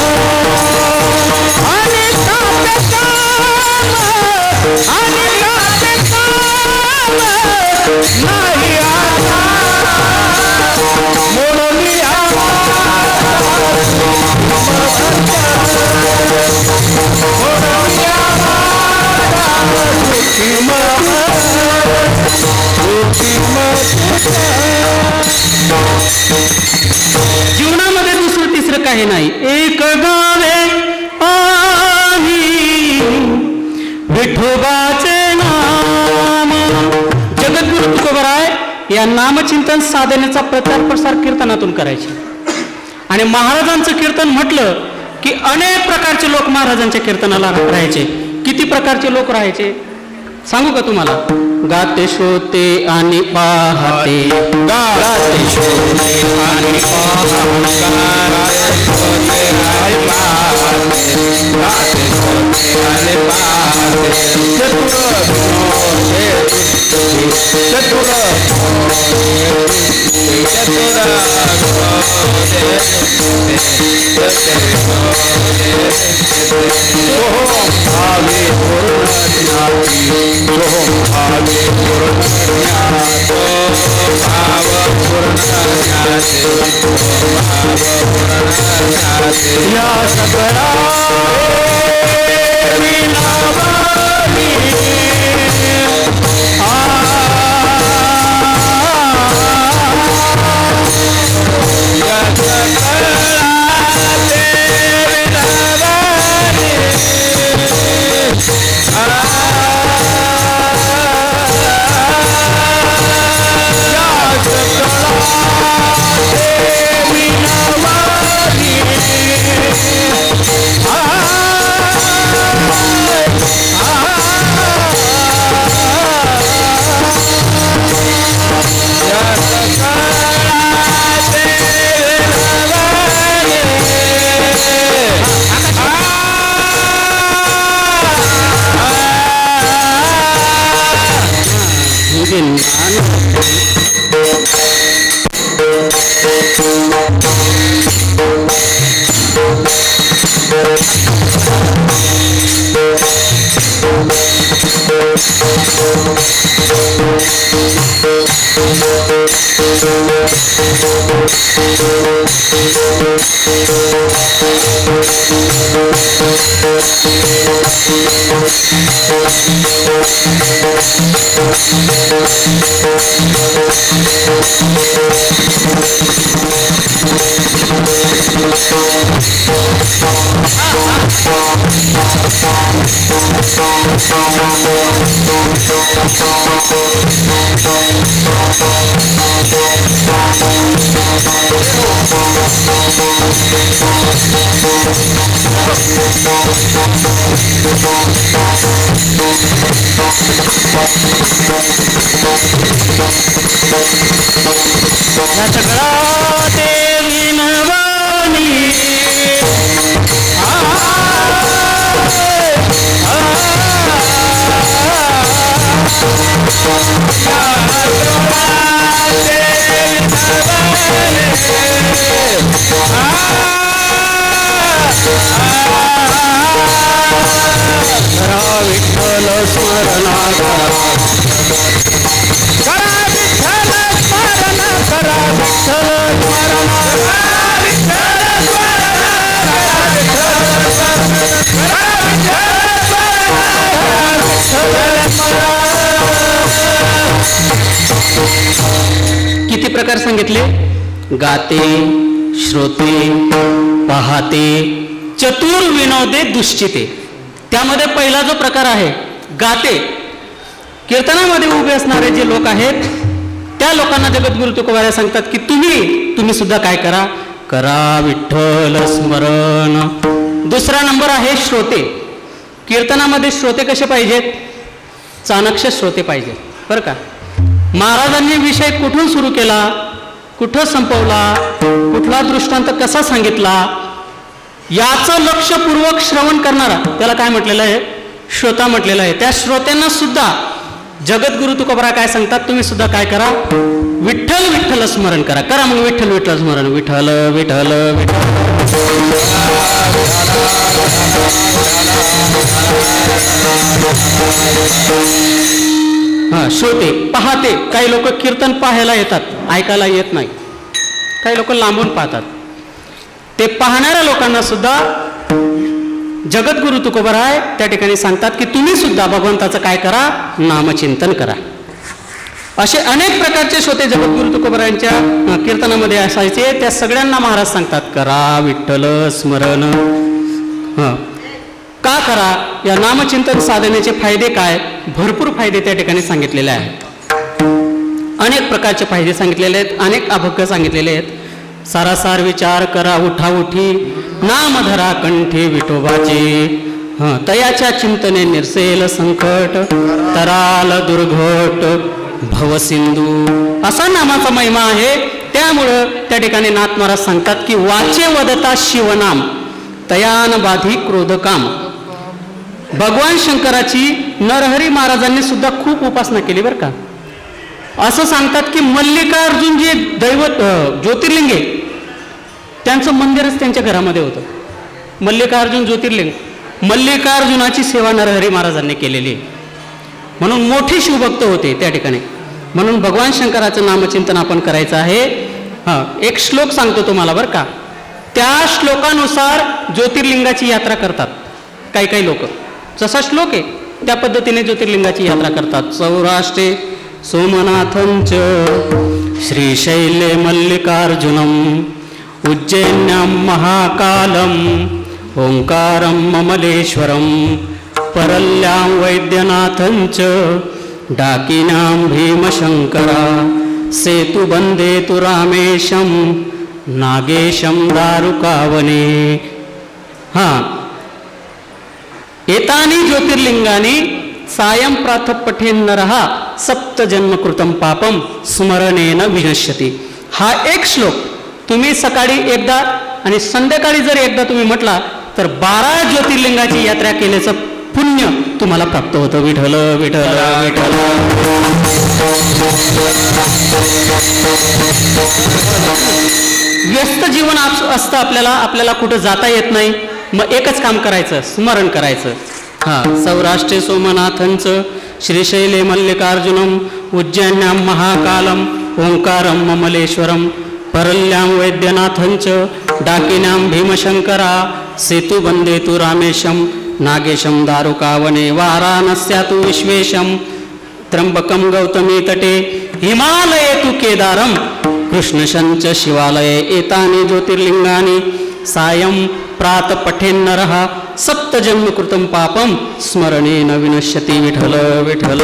आणि तो पैगाम, आणि तो पैगाम नाही आता मोडून जीवनामध्ये दुसरं तिसरं काही नाही. एक गावे आम्ही विठोबाचे नाम. जगद्गुरु तुकोबराय या नामचिंतन साधनेचा प्रचार प्रसार कीर्तनातून करायचे. आणि महाराजांचं कीर्तन म्हटलं की अनेक प्रकारचे लोक महाराजांच्या कीर्तनाला राहायचे. किती प्रकारचे लोक राहायचे सांगू का तुम्हाला. गाते श्रोते आणि पाहते, गाते श्रोते आणि या सगळा तुझे विठ्ठल स्मरण करा विठ्ठल स्मरण करा विठ्ठल स्मरण किती प्रकार सांगितले? गाते, श्रोते, पाहते, चतुर विनोदे दुश्चिते. त्यामध्ये पहिला जो प्रकार आहे गाते, कीर्तनामध्ये उभे असणारे जे लोक आहेत त्या लोकांना जगद्गुरु तुकोबाराय सांगतात की तुम्ही सुद्धा काय करा, करा विठ्ठल स्मरण. दुसरा नंबर आहे श्रोते. कीर्तनामध्ये श्रोते कसे पाहिजेत? चाणक्य श्रोते पाहिजेत बरं का. महाराजांनी विषय कुठून सुरू केला, कुठं संपवला, कुठला दृष्टांत कसा सांगितला याचं लक्षपूर्वक श्रवण करणारा त्याला काय म्हटलेलं आहे? श्रोता म्हटलेलं आहे. त्या श्रोत्यांना सुद्धा जगद्गुरु तुकोबाराय काय सांगतात? तुम्ही सुद्धा काय करा, विठ्ठल विठ्ठल स्मरण करा. करा मग विठ्ठल विठ्ठल स्मरण. विठ्ठल विठ्ठल विठ्ठल. हा श्रोते. पाहते, काही लोक कीर्तन पाहायला येतात, ऐकायला येत नाही. काही लोक लांबून पाहतात. ते पाहणाऱ्या लोकांना सुद्धा जगद्गुरु तुकोबाराय त्या ठिकाणी सांगतात की तुम्ही सुद्धा भगवंताचं काय करा, नामचिंतन करा. असे अनेक प्रकारचे श्रोते जगद्गुरु तुकोबारायांच्या कीर्तनामध्ये असायचे. त्या सगळ्यांना महाराज सांगतात करा विठ्ठल स्मरण. का करा? या नामचिंतन साधनेचे फायदे काय? भरपूर फायदे त्या ठिकाणी सांगितलेले आहेत. अनेक प्रकारचे फायदे सांगितलेले आहेत, अनेक अभंग सांगितलेले आहेत. सारासार विचार करा उठाउठी, नाम धरा कंठी विठोबाचे. तयाच्या चिंतने निरसेल संकट, तराल दुर्घट भवसिंधू. असा नामाचा महिमा आहे. त्यामुळं त्या ठिकाणी नाथ महाराज सांगतात की वाचे वदता शिवनाम, तयान बाधी क्रोधकाम. भगवान शंकराची नरहरी महाराजांनी सुद्धा खूप उपासना केली बरं का. असं सांगतात की मल्लिकार्जुन जे दैवत ज्योतिर्लिंग आहे त्यांचं मंदिरच त्यांच्या घरामध्ये होतं. मल्लिकार्जुन ज्योतिर्लिंग, मल्लिकार्जुनाची सेवा नरहरी महाराजांनी केलेली, म्हणून मोठे शिवभक्त होते त्या ठिकाणी. म्हणून भगवान शंकराचं नामचिंतन आपण करायचं आहे. एक श्लोक सांगतो तुम्हाला बरं का. त्या श्लोकानुसार ज्योतिर्लिंगाची यात्रा करतात काही काही लोक. जसा श्लोक आहे त्या पद्धतीने ज्योतिर्लिंगाची यात्रा करतात. सौराष्ट्रे सोमनाथंच श्रीशैले मल्लिकार्जुनम, उज्जैन्यां महाकालम, ओंकारं ममलेश्वरम, परल्यां वैद्यनाथंच, डाकिनां भीमशंकरा, सेतुबंधे तु रामेशं, नागेशं दारुकावने. एतानि ज्योतिर्लिंगानि सायं प्रातः पठेन नरः सप्त जन्म कृतं पापम स्मरणेन विनश्यति. हा एक श्लोक तुम्ही सकाळी एकदा आणि संध्याकाळी जर एकदा तुम्ही म्हटला तर 12 ज्योतिर्लिंगाची यात्रा केल्याचं पुण्य तुम्हाला प्राप्त होतं. विठ्ठल विठ्ठल विठ्ठल. व्यस्त जीवन असतं आपल्याला कुठं जाता येत नाही. मग एकच काम करायचं, स्मरण करायचं. सौराष्ट्रे सोमनाथंचं श्रीशैले मल्लिकार्जुनम उज्जैन्यां महाकालम ओंकारं ममलेश्वरम परल्यां वैद्यनाथंच डाकिन्यां भीमशंकरा सेतुबंदे तु रामेशं नागेशं दारुकावने वाराणस्या तु विश्वेशं त्र्यंबकं गौतमी तटे हिमालये तु केदारं कृष्णशंच शिवालये एतानि ज्योतिर्लिंगानि सायं प्रात पठेन्नरः सप्तजन्म कृतं पापं स्मरणेन विनश्यति. विठ्ठल विठ्ठल.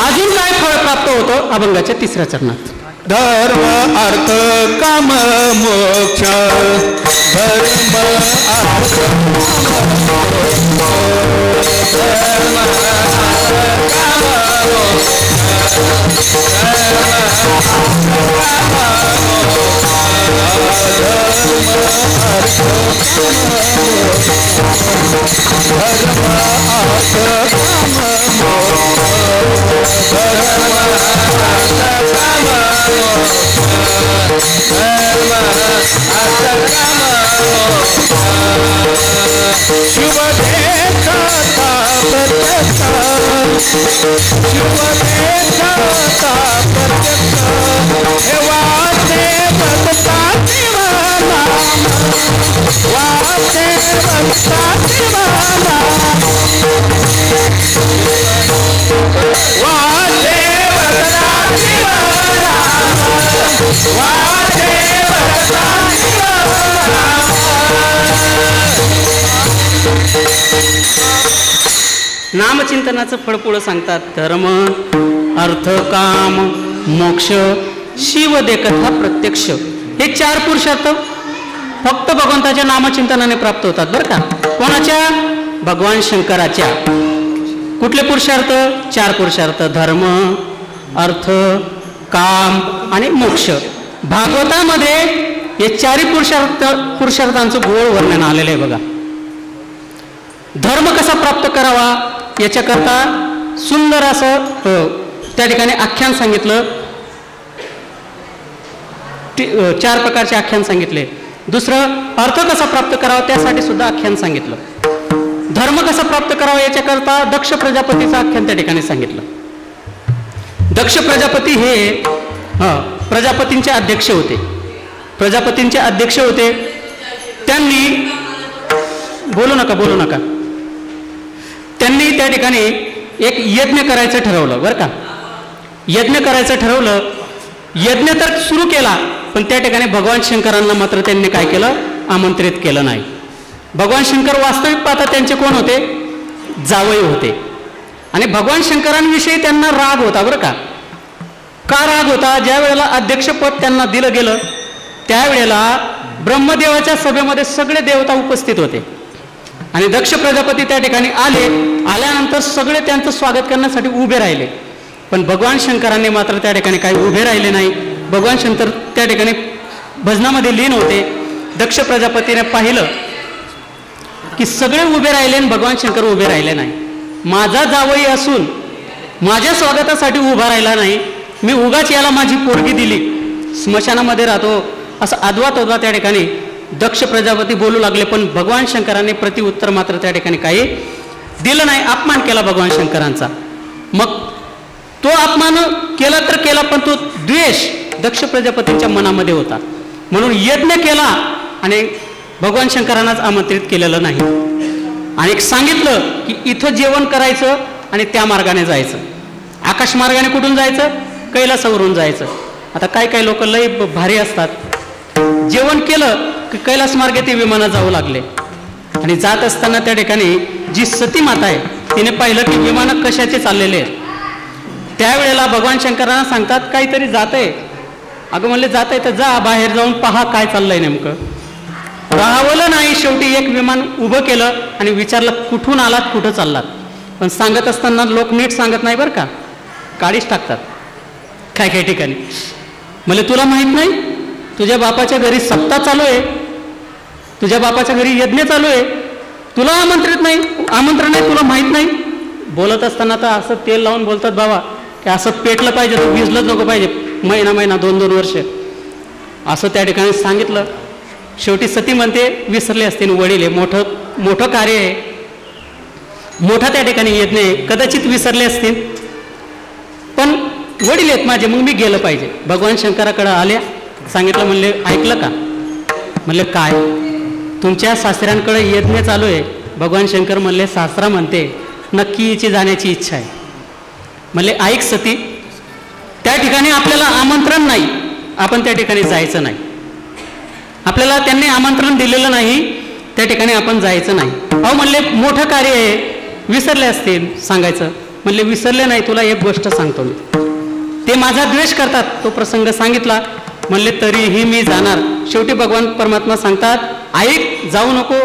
अजून काय फळ प्राप्त होतं अभंगाच्या 3ऱ्या चरणात. धर्म अर्थ काम मोक्ष धर्म अर्थ नामचिंतनाचं फळ पुढं सांगतात. धर्म अर्थ काम मोक्ष शिव देखत हा प्रत्यक्ष. हे 4 पुरुषार्थ फक्त भगवंताच्या नामचिंतनाने प्राप्त होतात बरं का. कोणाच्या? भगवान शंकराच्या. कुठले पुरुषार्थ? 4 पुरुषार्थ. धर्म अर्थ काम आणि मोक्ष. भागवतामध्ये हे 4 पुरुषार्थांचं गोळ वर्णन आलेलं आहे बघा. धर्म कसा प्राप्त करावा याच्याकरता सुंदर असं त्या ठिकाणी आख्यान सांगितलं. 4 प्रकारचे आख्यान सांगितले. दुसरं अर्थ कसा प्राप्त करावा त्यासाठी सुद्धा आख्यान सांगितलं. धर्म कसा प्राप्त करावा याच्याकरता दक्ष प्रजापतीचं आख्यान त्या ठिकाणी सांगितलं. दक्ष प्रजापती हे प्रजापतींचे अध्यक्ष होते. प्रजापतींचे अध्यक्ष होते. त्यांनी बोलू नका. त्यांनी त्या ठिकाणी एक यज्ञ करायचं ठरवलं बरं का. यज्ञ करायचं ठरवलं. यज्ञ तर सुरू केला पण त्या ठिकाणी भगवान शंकरांना मात्र त्यांनी काय केलं? आमंत्रित केलं नाही. भगवान शंकर वास्तविक पाहता त्यांचे कोण होते? जावई होते. आणि भगवान शंकरांविषयी त्यांना राग होता बरं का. का राग होता? ज्या वेळेला अध्यक्षपद त्यांना दिलं गेलं त्यावेळेला ब्रह्मदेवाच्या सभेमध्ये सगळे देवता उपस्थित होते आणि दक्ष प्रजापती त्या ठिकाणी आल्यानंतर सगळे त्यांचं स्वागत करण्यासाठी उभे राहिले. पण भगवान शंकरांनी मात्र त्या ठिकाणी काही उभे राहिले नाही. भगवान शंकर त्या ठिकाणी भजनामध्ये लीन होते. दक्ष प्रजापतीने पाहिलं की सगळे उभे राहिले आणि भगवान शंकर उभे राहिले नाही. माझा जावई असून माझ्या स्वागतासाठी उभा राहिला नाही. मी उगाच याला माझी पोरगी दिली, स्मशानामध्ये राहतो, असं आदवा त्या ठिकाणी दक्ष प्रजापती बोलू लागले. पण भगवान शंकरांनी प्रतिउत्तर मात्र त्या ठिकाणी काही दिलं नाही. अपमान केला भगवान शंकरांचा. मग तो अपमान केला तर केला पण तो द्वेष दक्ष प्रजापतींच्या मनामध्ये होता. म्हणून यज्ञ केला आणि भगवान शंकरांनाच आमंत्रित केलेलं नाही. आणि सांगितलं की इथं जेवण करायचं आणि त्या मार्गाने जायचं. आकाश मार्गाने कुठून जायचं? कैलासावरून जायचं. आता काय लोक लय भारी असतात. जेवण केलं की कैलास मार्गे ते विमानात जाऊ लागले. आणि जात असताना त्या ठिकाणी जी सती माता आहे तिने पाहिलं की विमानं कशाचे चाललेले आहेत. त्यावेळेला भगवान शंकरांना सांगतात काहीतरी जात आहे. अगं म्हणले जात आहे तर जा, बाहेर जाऊन पहा काय चाललंय नेमकं. राहावलं नाही. शेवटी एक विमान उभं केलं आणि विचारलं कुठून आलात, कुठं चाललात. पण सांगत असताना लोक नीट सांगत नाही बरं का, काळीच टाकतात काय ठिकाणी. म्हणजे तुला माहित नाही तुझ्या बापाच्या घरी सप्ताह चालू आहे, तुझ्या बापाच्या घरी यज्ञ चालू आहे, तुला आमंत्रण नाही, तुला माहीत नाही. बोलत असताना तर असं तेल लावून बोलतात बाबा की असं पेटलं पाहिजे, तर भिजलंच नको पाहिजे, महिना 2-2 वर्ष असं त्या ठिकाणी सांगितलं. शेवटी सती म्हणते विसरले असतील, वडील आहे, मोठं कार्य आहे, मोठा त्या ठिकाणी यज्ञ आहे, कदाचित विसरले असतील, पण वडील आहेत माझे, मग मी गेलं पाहिजे. भगवान शंकराकडे आल्या, सांगितलं, म्हणले ऐकलं का? म्हणले काय? तुमच्या सासऱ्यांकडे यज्ञ चालू आहे. भगवान शंकर म्हणले सासरा म्हणते नक्की हिची जाण्याची इच्छा आहे. म्हणले ऐक सती, त्या ठिकाणी आपल्याला आमंत्रण नाही, आपण त्या ठिकाणी जायचं नाही, आपल्याला त्यांनी आमंत्रण दिलेलं नाही, त्या ठिकाणी आपण जायचं नाही. अहो म्हणले मोठं कार्य आहे, विसरले असतील सांगायचं. म्हणले विसरले नाही, तुला एक गोष्ट सांगतो मी, ते माझा द्वेष करतात, तो प्रसंग सांगितला. म्हणले तरीही मी जाणार. शेवटी भगवान परमात्मा सांगतात ऐक, जाऊ नको.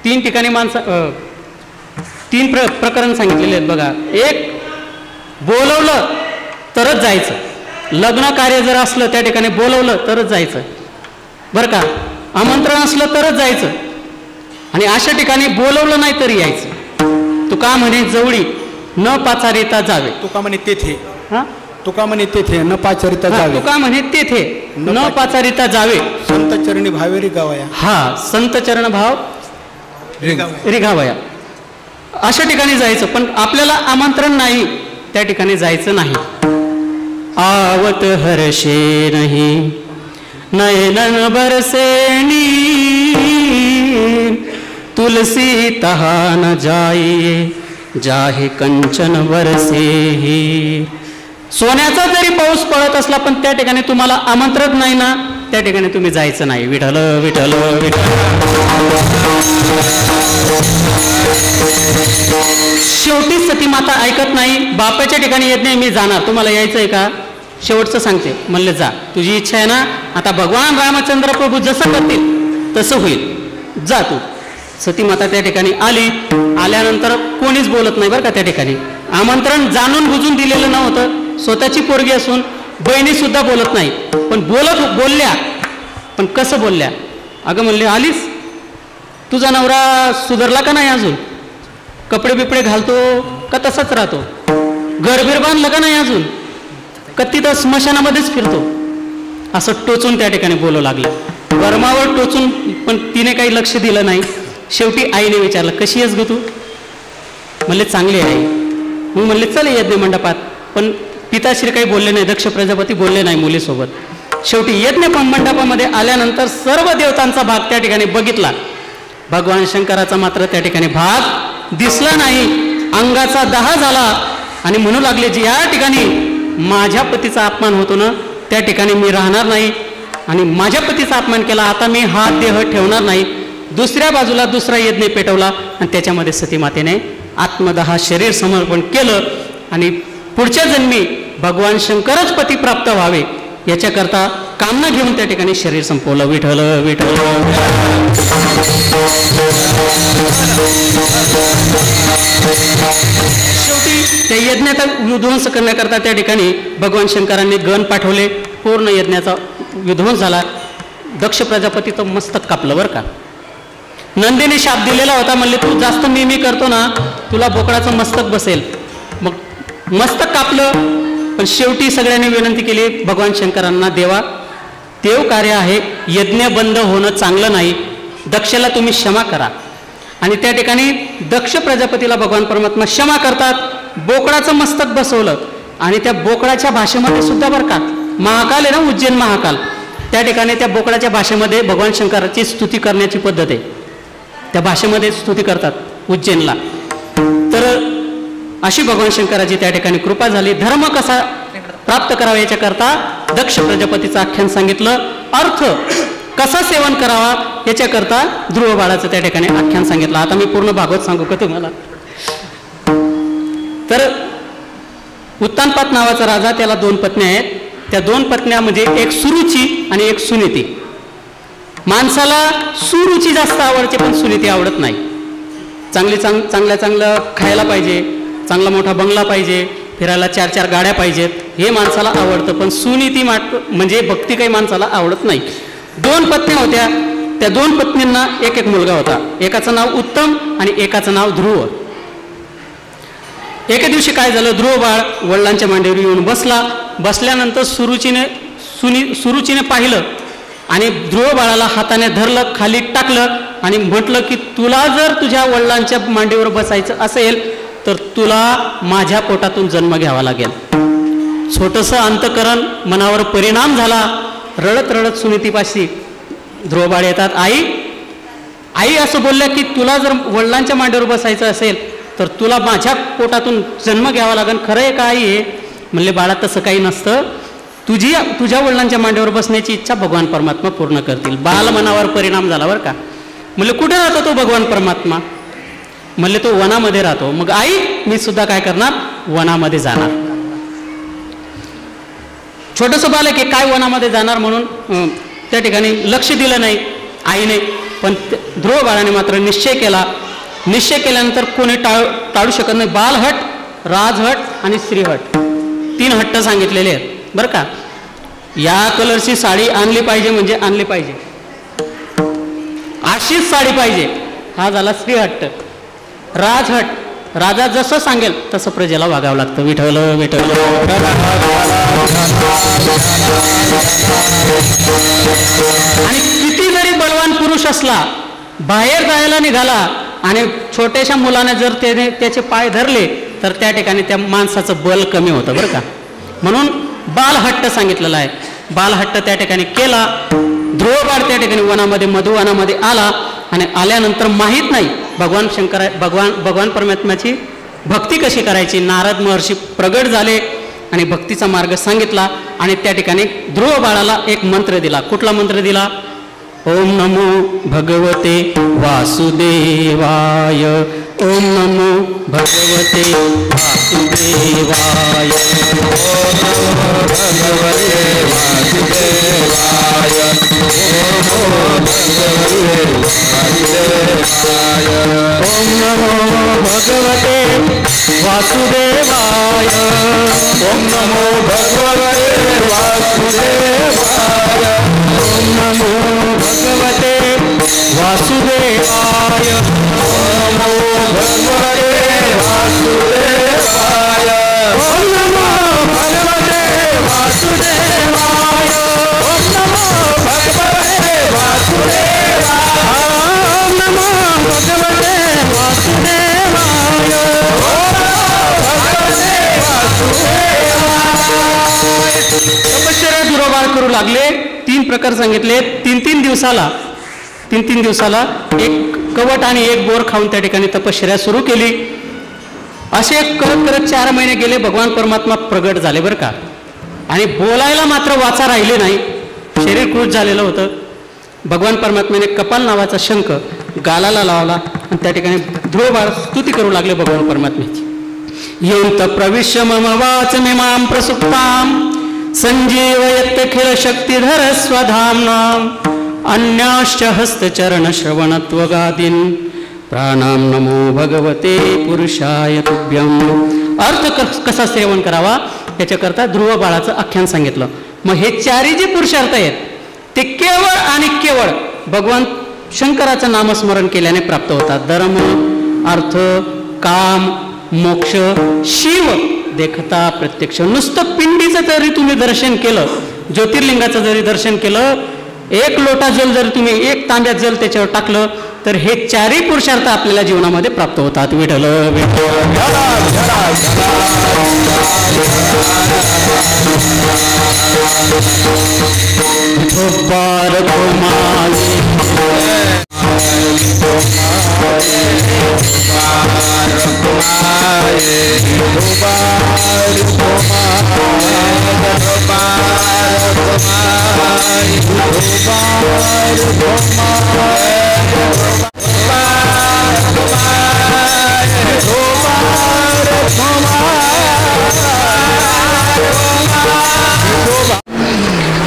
3 ठिकाणी माणसं 3 प्रकरण सांगितलेले आहेत बघा. एक, बोलवलं तरच जायचं, लग्न कार्य जर असलं त्या ठिकाणी बोलवलं तरच जायचं बरं का, आमंत्रण असलं तरच जायचं, आणि अशा ठिकाणी बोलवलं नाही तरी यायचं. तुका म्हणे जवळी न पाचारिता जावे. तुका म्हणे तेथे, हा तुका म्हणे तेथे न पाचारिता जावे. तुका म्हणे तेथे न पाचारिता जावे. संत चरणी भावे रिगावया. हा, संत चरण भाव रिघावया. अशा ठिकाणी जायचं, पण आपल्याला आमंत्रण नाही, त्या ठिकाणी जायचं नाही. आवत हर्षे नहीं नयनन बरसे नीर, तुलसी तहा न जाइए जाहे कंचन बरसे ही. सोन्याचा जरी पाऊस पडत असला पण त्या ठिकाणी तुम्हाला आमंत्रण नाही ना, त्या ठिकाणी तुम्ही जायचं नाही. विठ्ठल विठ्ठल विठ्ठल. शेवटी सती माता ऐकत नाही, बापाच्या ठिकाणी येत नाही, मी जाणार, तुम्हाला यायचं आहे का? शेवटचं सांगते. म्हणले जा, तुझी इच्छा आहे ना, आता भगवान रामचंद्र प्रभू जसं करतील तसं होईल, जा तू. सती माता त्या ठिकाणी आली. आल्यानंतर कोणीच बोलत नाही बरं का, त्या ठिकाणी आमंत्रण जाणून बुजून दिलेलं नव्हतं. स्वतःची पोरगी असून बहिणी सुद्धा बोलत नाही, पण बोलल्या, पण कसं बोलल्या? अगं म्हणले आलीस, तुझा नवरा सुधारला का नाही अजून? कपडे बिपडे घालतो का तसाच राहतो? घरबीर बांधलं का नाही अजून? का तिथं स्मशानामध्येच फिरतो? असं टोचून त्या ठिकाणी बोलू लागलं, वर्मावर टोचून, पण तिने काही लक्ष दिलं नाही. शेवटी आईने विचारलं कशी आहेस ग तू? म्हणले चांगली आहे. मग म्हणले चल यज्ञ मंडपात, पण पिताश्री काही बोलले नाही, दक्ष प्रजापती बोलले नाही मुलीसोबत. शेवटी यज्ञ मंडपामध्ये आल्यानंतर सर्व देवतांचा भाग त्या ठिकाणी बघितला, भगवान शंकराचा मात्र त्या ठिकाणी भाग दिसला नाही. अंगाचा दाह झाला आणि म्हणू लागले जी या ठिकाणी माझ्या पतीचा अपमान होतो ना, त्या ठिकाणी मी राहणार नाही, आणि माझ्या पतीचा अपमान केला, आता मी हा देह ठेवणार नाही. दुसऱ्या बाजूला दुसरा यज्ञ पेटवला आणि त्याच्यामध्ये सतीमातेने आत्मदहा शरीर समर्पण केलं, आणि पुढच्या जन्मी भगवान शंकरच पती प्राप्त व्हावे याच्याकरता कामना घेऊन त्या ठिकाणी शरीर संपवलं. विठ्ठल विठ्ठल. शेवटी त्या यज्ञाचा विध्वंस करण्याकरता त्या ठिकाणी भगवान शंकरांनी गण पाठवले. पूर्ण यज्ञाचा विध्वंस झाला. दक्ष प्रजापतीचं मस्तक कापलं बरं का. नंदीने शाप दिलेला होता, म्हणले तू जास्त मी करतो ना, तुला बोकडाचं मस्तक बसेल. मग मस्तक कापलं, पण शेवटी सगळ्यांनी विनंती केली भगवान शंकरांना, देवा देव कार्य आहे, यज्ञ बंद होणं चांगलं नाही, दक्षला तुम्ही क्षमा करा. आणि त्या ठिकाणी दक्ष प्रजापतीला भगवान परमात्मा क्षमा करतात. बोकडाचं मस्तक बसवलं, आणि त्या बोकडाच्या भाषेमध्ये सुद्धा बरं का, महाकाल आहे ना, उज्जैन महाकाल, त्या ठिकाणी त्या बोकडाच्या भाषेमध्ये भगवान शंकराची स्तुती करण्याची पद्धत आहे, त्या भाषेमध्ये स्तुती करतात उज्जैनला. तर अशी भगवान शंकराची त्या ठिकाणी कृपा झाली. धर्म कसा प्राप्त करावा याच्याकरता दक्ष प्रजापतीचं आख्यान सांगितलं. अर्थ कसा सेवन करावा याच्याकरता ध्रुव बाळाचं त्या ठिकाणी आख्यान सांगितलं. आता मी पूर्ण भागवत सांगू का तुम्हाला? तर उत्तानपाद नावाचा राजा, त्याला 2 पत्न्या आहेत. त्या 2 पत्न्या म्हणजे एक सुरुची आणि एक सुनीती. माणसाला सुरुची जास्त आवडते, पण सुनीती आवडत नाही. चांगलं खायला पाहिजे, चांगला मोठा बंगला पाहिजे, फिरायला 4-4 गाड्या पाहिजेत, हे माणसाला आवडतं, पण सुनीती म्हणजे भक्ती काही माणसाला आवडत नाही. 2 पत्न्या होत्या. त्या 2 पत्नींना एक एक मुलगा होता. एकाचं नाव उत्तम आणि एकाचं नाव ध्रुव. एके दिवशी काय झालं, ध्रुव बाळ वडिलांच्या मांडीवर येऊन बसल्यानंतर सुरुचीने पाहिलं आणि ध्रुव बाळाला हाताने धरलं, खाली टाकलं आणि म्हटलं की तुला जर तुझ्या वडिलांच्या मांडीवर बसायचं असेल तर तुला माझ्या पोटातून जन्म घ्यावा लागेल. छोटंसं अंतकरण मनावर परिणाम झाला. रडत रडत सुनीतीपाशी ध्रुव बाळ येतात. आई असं बोलल्या की तुला जर वडिलांच्या मांडीवर बसायचं असेल तर तुला माझ्या पोटातून जन्म घ्यावा लागेल. खरं आहे का आई? आहे म्हणले, बाळा तसं काही नसतं. तुझ्या वडिलांच्या मांडीवर बसण्याची इच्छा भगवान परमात्मा पूर्ण करतील. बाल मनावर परिणाम झाला बरं का. म्हणले, कुठे राहतो तो भगवान परमात्मा? म्हणले, तो वनामध्ये राहतो. मग आई मी सुद्धा काय करणार, वनामध्ये जाणार. छोटंसं बालक आहे, काय वनामध्ये जाणार म्हणून त्या ठिकाणी लक्ष दिलं नाही आईने. पण ध्रुव बाळाने मात्र निश्चय केला. निश्चय केल्यानंतर कोणी टाळू शकत नाही. बालहट, राजहट आणि स्त्रीहट 3 हट्ट सांगितलेले आहेत बरं का. या कलरची साडी आणली पाहिजे म्हणजे आणली पाहिजे, अशीच साडी पाहिजे, हा झाला स्त्रीहट्ट. राजहट, राजा जसं सांगेल तसं प्रजेला वागावं लागतं. विठ्ठल विठ्ठल. आणि किती जरी बलवान पुरुष असला, बाहेर जायला निघाला आणि छोट्याशा मुलाने जर त्याचे पाय धरले तर त्या ठिकाणी त्या माणसाचं बल कमी होतं बरं का. म्हणून बालहट्ट सांगितलेला आहे. बालहट्ट त्या ठिकाणी केला. ध्रुव बाळ त्या ठिकाणी वनामध्ये मधुवनामध्ये आला आणि आल्यानंतर माहीत नाही भगवान परमात्म्याची भक्ती कशी करायची. नारद महर्षी प्रगट झाले आणि भक्तीचा मार्ग सांगितला आणि त्या ठिकाणी ध्रुव बाळाला एक मंत्र दिला. कुठला मंत्र दिला? ओम नमो भगवते वासुदेवाय. ओम नमो भगवते वासुदेवाय. ओम नमो भगवते वासुदेवाय. ओम नमो भगवते वासुदेवाय. ओम नमो भगवते वासुदेवाय. ओम नमो भगवते वासुदेवाय. ओम नमो भगवते वासुदेवाय. ओम नमो भगवते वासुदेवाय. ओम नमो भगवते वासुदेवाय. ओम नमो भगवते वासुदेवाय. तपश्चर्या दुराभार करू लागले. 3 प्रकार सांगितले. 3 दिवसाला एक कवट आणि एक बोर खाऊन त्या ठिकाणी तपश्चर्या सुरू केली. असे करत करत 4 महिने गेले. भगवान परमात्मा प्रगट झाले बरं का. आणि बोलायला मात्र वाचा राहिले नाही. शरीर कृत झालेलं होतं. भगवान परमात्म्याने कपाल नावाचा शंख गालाला लावला आणि त्या ठिकाणी ध्रुव बाळ स्तुती करू लागले भगवान परमात्म्याची. यंत प्रविश्य मम वाच मिमां प्रसुप्तां संजीवयत्य खिल शक्तिधर स्वधाम्नां अन्याश्च हस्तचरण श्रवणत्वगादीन् प्राणाम नमो भगवते पुरुषाय तुभ्यं. अर्थ कसा सेवन करावा याच्याकरता ध्रुव बाळाचं आख्यान सांगितलं. मग हे 4 जे पुरुषार्थ आहेत ते केवळ आणि केवळ भगवान शंकराचं नामस्मरण केल्याने प्राप्त होतात. धर्म, अर्थ, काम, मोक्ष, शिव देखता प्रत्यक्ष. नुसतं पिंडीचं जरी तुम्ही दर्शन केलं, ज्योतिर्लिंगाचं जरी दर्शन केलं, 1 लोटा जल जर तुम्ही 1 तांब्यात जल त्याच्यावर टाकलं तर हे 4ही पुरुषार्थ आपल्याला जीवनामध्ये प्राप्त होतात. विठ्ठल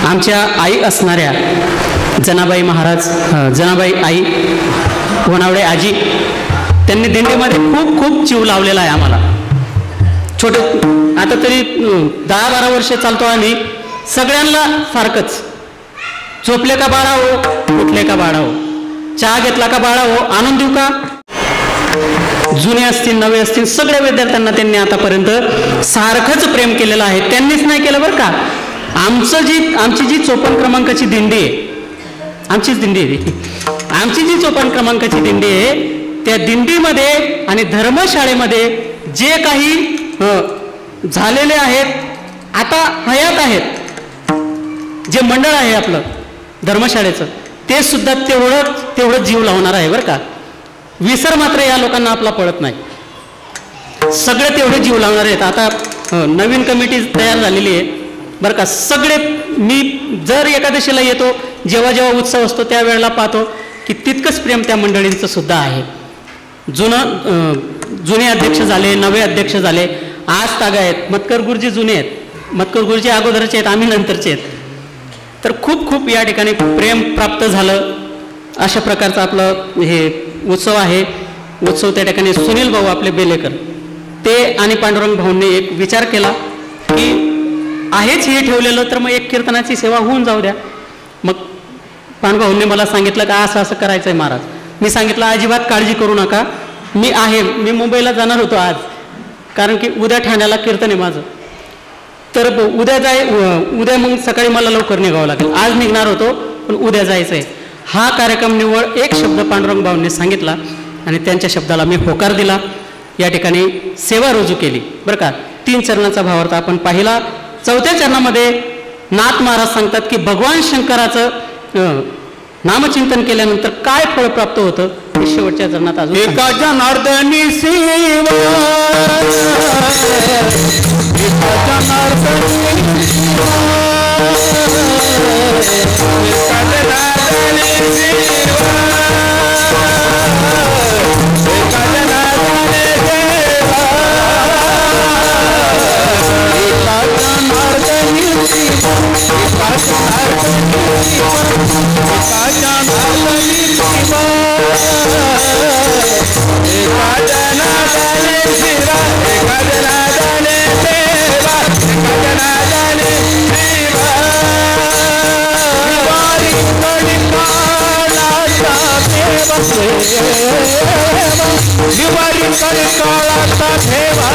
आमच्या आई असणाऱ्या जनाबाई आई वनावडे आजी, त्यांनी दिंडीमध्ये खूप खूप जीव लावलेला आहे आम्हाला. आता तरी 10-12 वर्ष चालतो आणि सगळ्यांना सारखंच झोपले का बाळा हो, उठले का बाळा हो, चहा घेतला का बाळा हो, आणून देऊ का? जुने असतील नवे असतील सगळ्या विद्यार्थ्यांना त्यांनी आतापर्यंत सारखंच प्रेम केलेलं आहे. त्यांनीच नाही केलं बरं का. आमची जी 54 क्रमांकाची दिंडी आहे, आमचीच दिंडी आहे, आमची जी 54 क्रमांकाची दिंडी आहे त्या दिंडीमध्ये आणि धर्मशाळेमध्ये जे काही झालेले आहेत, आता हयात आहेत, जे मंडळ आहे आपलं धर्मशाळेचं, ते सुद्धा तेवढं जीव लावणार आहे बरं का. विसर मात्र या लोकांना आपला पडत नाही. सगळे तेवढे जीव लावणार आहेत. आता नवीन कमिटी तयार झालेली आहे बरं का. सगळे मी जर एकादशीला येतो, जेव्हा जेव्हा उत्सव असतो त्यावेळेला पाहतो की तितकंच प्रेम त्या मंडळींचं सुद्धा आहे. जुने अध्यक्ष झाले, नवे अध्यक्ष झाले, आज तागा आहेत. मतकर गुरुजी जुने आहेत, मतकर गुरुजी अगोदरचे आहेत, आम्ही नंतरचे आहेत. तर खूप खूप या ठिकाणी प्रेम प्राप्त झालं. अशा प्रकारचं आपलं हे उत्सव आहे. उत्सव त्या ठिकाणी सुनील भाऊ आपले बेलेकर ते आणि पांडुरंग भाऊंनी एक विचार केला की आहेच हे ठेवलेलं, तर मग एक कीर्तनाची सेवा होऊन जाऊ द्या. मग पांडुभाऊंनी मला सांगितलं का असं असं करायचं आहे महाराज. मी सांगितलं अजिबात काळजी करू नका, मी आहे. मी मुंबईला जाणार होतो आज, कारण की उद्या ठाण्याला कीर्तन आहे माझं. तर उद्या मग सकाळी मला लवकर निघावं लागेल. आज निघणार होतो पण उद्या जायचं आहे. हा कार्यक्रम निवड एक शब्द पांडुरंग भाऊंनी सांगितला आणि त्यांच्या शब्दाला मी होकार दिला. या ठिकाणी सेवा रुजू केली बरं का. 3 चरणाचा भावार्थ आपण पाहिला. 4थ्या चरणामध्ये नाथ महाराज सांगतात की भगवान शंकराचं नामचिंतन केल्यानंतर काय फळ प्राप्त होतं हे शेवटच्या चरणात अजून एका जनार्दनी सेवा, एका जनार्दनी सेवा, एका जनार्दनी सेवा, एका जनार्दनी सेवा, एका जनार्दनी सेवा, एका जनार्दनी सेवा, एका जनार्दनी सेवा, एका जनार्दनी सेवा, एका जनार्दनी सेवा, एका जनार्दनी सेवा, वारी कडी काळाचा देवा सेवा, वारी कडी काळाचा देवा,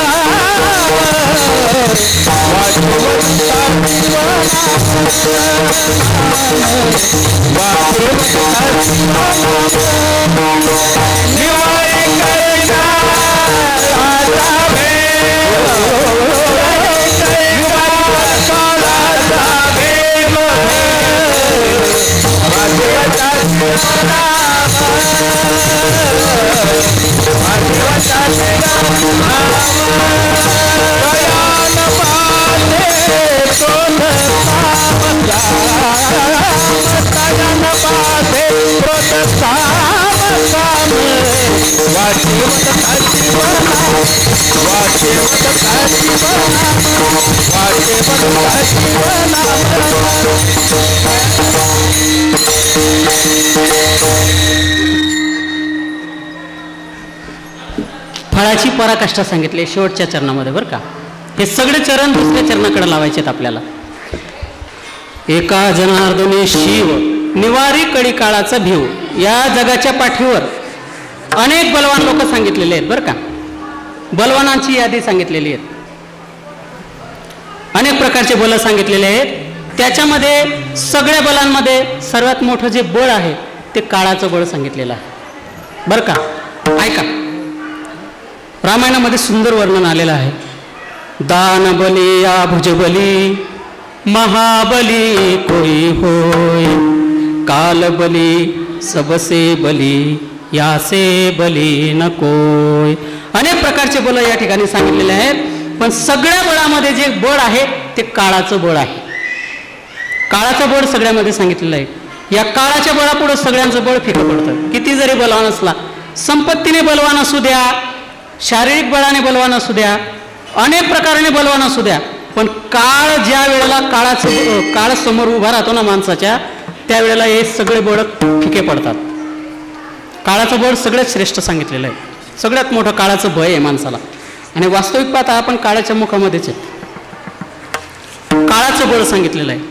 वाजवता जीवना, वाजवता जीवना, निवारी करता राजा भेव, निवारी करता राजा भेव, वाजवता जीवना, वाजवता जीवना, दयान पाले कोण पावला, दयान पाले प्रोत्साहन, वाजवता जीवना, वाजवता जीवना, वाजवता जीवना. फळाची पराकाष्ठा सांगितली शेवटच्या चरणामध्ये बरं का. हे सगळे चरण दुसऱ्या चरणाकडे लावायचे आहेत आपल्याला. एका जनार्दनी शिव, निवारी कडी काळाचा भीव. या जगाच्या पाठीवर अनेक बलवान लोक सांगितलेले आहेत बरं का. बलवानांची यादी सांगितलेली आहे. अनेक प्रकारचे बल सांगितलेले आहेत. त्याच्यामध्ये सगळ्या बलांमध्ये सर्वात मोठं जे बळ आहे ते काळाचं बळ सांगितलेलं आहे बरं का. ऐका, रामायणामध्ये सुंदर वर्णन आलेलं आहे. दान बली या भुजबली, महाबली कोई होय, काल बली सबसे बली, यासे बली नकोय. अनेक प्रकारचे बळ या ठिकाणी सांगितलेले आहेत. पण सगळ्या बळामध्ये जे बळ आहे ते काळाचं बळ आहे. काळाचं बळ सगळ्यामध्ये सांगितलेलं आहे. या काळाच्या बळापुढे सगळ्यांचं बळ फिकं पडतं. किती जरी बलवान असला, संपत्तीने बलवान असू द्या, शारीरिक बळाने बलवान असू द्या, अनेक प्रकाराने बलवान असू द्या, पण काळ ज्या वेळेला काळ समोर उभा राहतो ना माणसाच्या, त्यावेळेला हे सगळे बळ फिके पडतात. काळाचं बळ सगळ्यात श्रेष्ठ सांगितलेलं आहे. सगळ्यात मोठं काळाचं भय आहे माणसाला. आणि वास्तविक पाहता आपण काळाच्या मुखामध्येच आहे. काळाचं बळ सांगितलेलं आहे.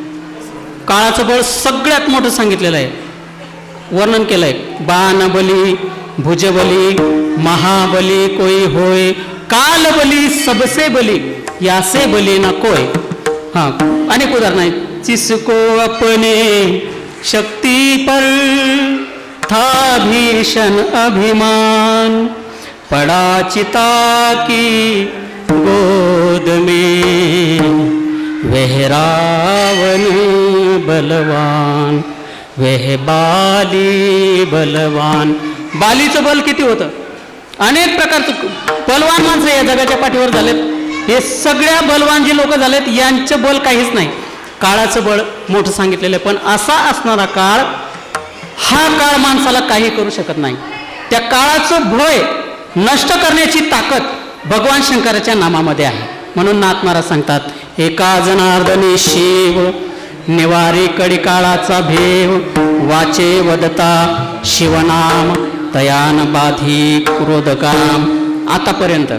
काळाचं बळ सगळ्यात मोठं सांगितलेलं आहे, वर्णन केलं आहे. बाणबली, भुजबली, महाबली कोई होय, कालबली सबसे बली, यासे बली ना कोय. हाँ, अनेक उदाहरण आहेत. जिसको अपने शक्ति पर था भीषण अभिमान, पड़ा चिता की गोद में वह रावण बलवान, वह बाली बलवान. बालीचं बल किती होतं? अनेक प्रकारचं बलवान माणसं या जगाच्या पाठीवर झालेत. हे सगळ्या बलवान जी लोक झालेत यांचं बल काहीच नाही. काळाचं बळ मोठं सांगितलेलं आहे. पण असा असणारा काळ, हा काळ माणसाला काही करू शकत नाही. त्या काळाचं भय नष्ट करण्याची ताकद भगवान शंकराच्या नामामध्ये आहे. म्हणून नाथ महाराज सांगतात, एका जनार्दनी शिव निवारी कडी काळाचा भेव, वाचे वदता शिवनाम तयान बाधी क्रोधकाम. आतापर्यंत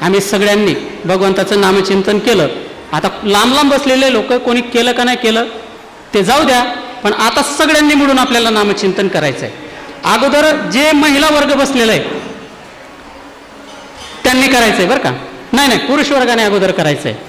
आम्ही सगळ्यांनी भगवंताचं नामचिंतन केलं. आता लांब लांब बसलेले लोक कोणी केलं का नाही केलं ते जाऊ द्या, पण आता सगळ्यांनी मिळून आपल्याला नामचिंतन करायचं आहे. अगोदर जे महिला वर्ग बसलेला आहे त्यांनी करायचं आहे बरं का. नाही, पुरुष वर्गाने अगोदर करायचं आहे.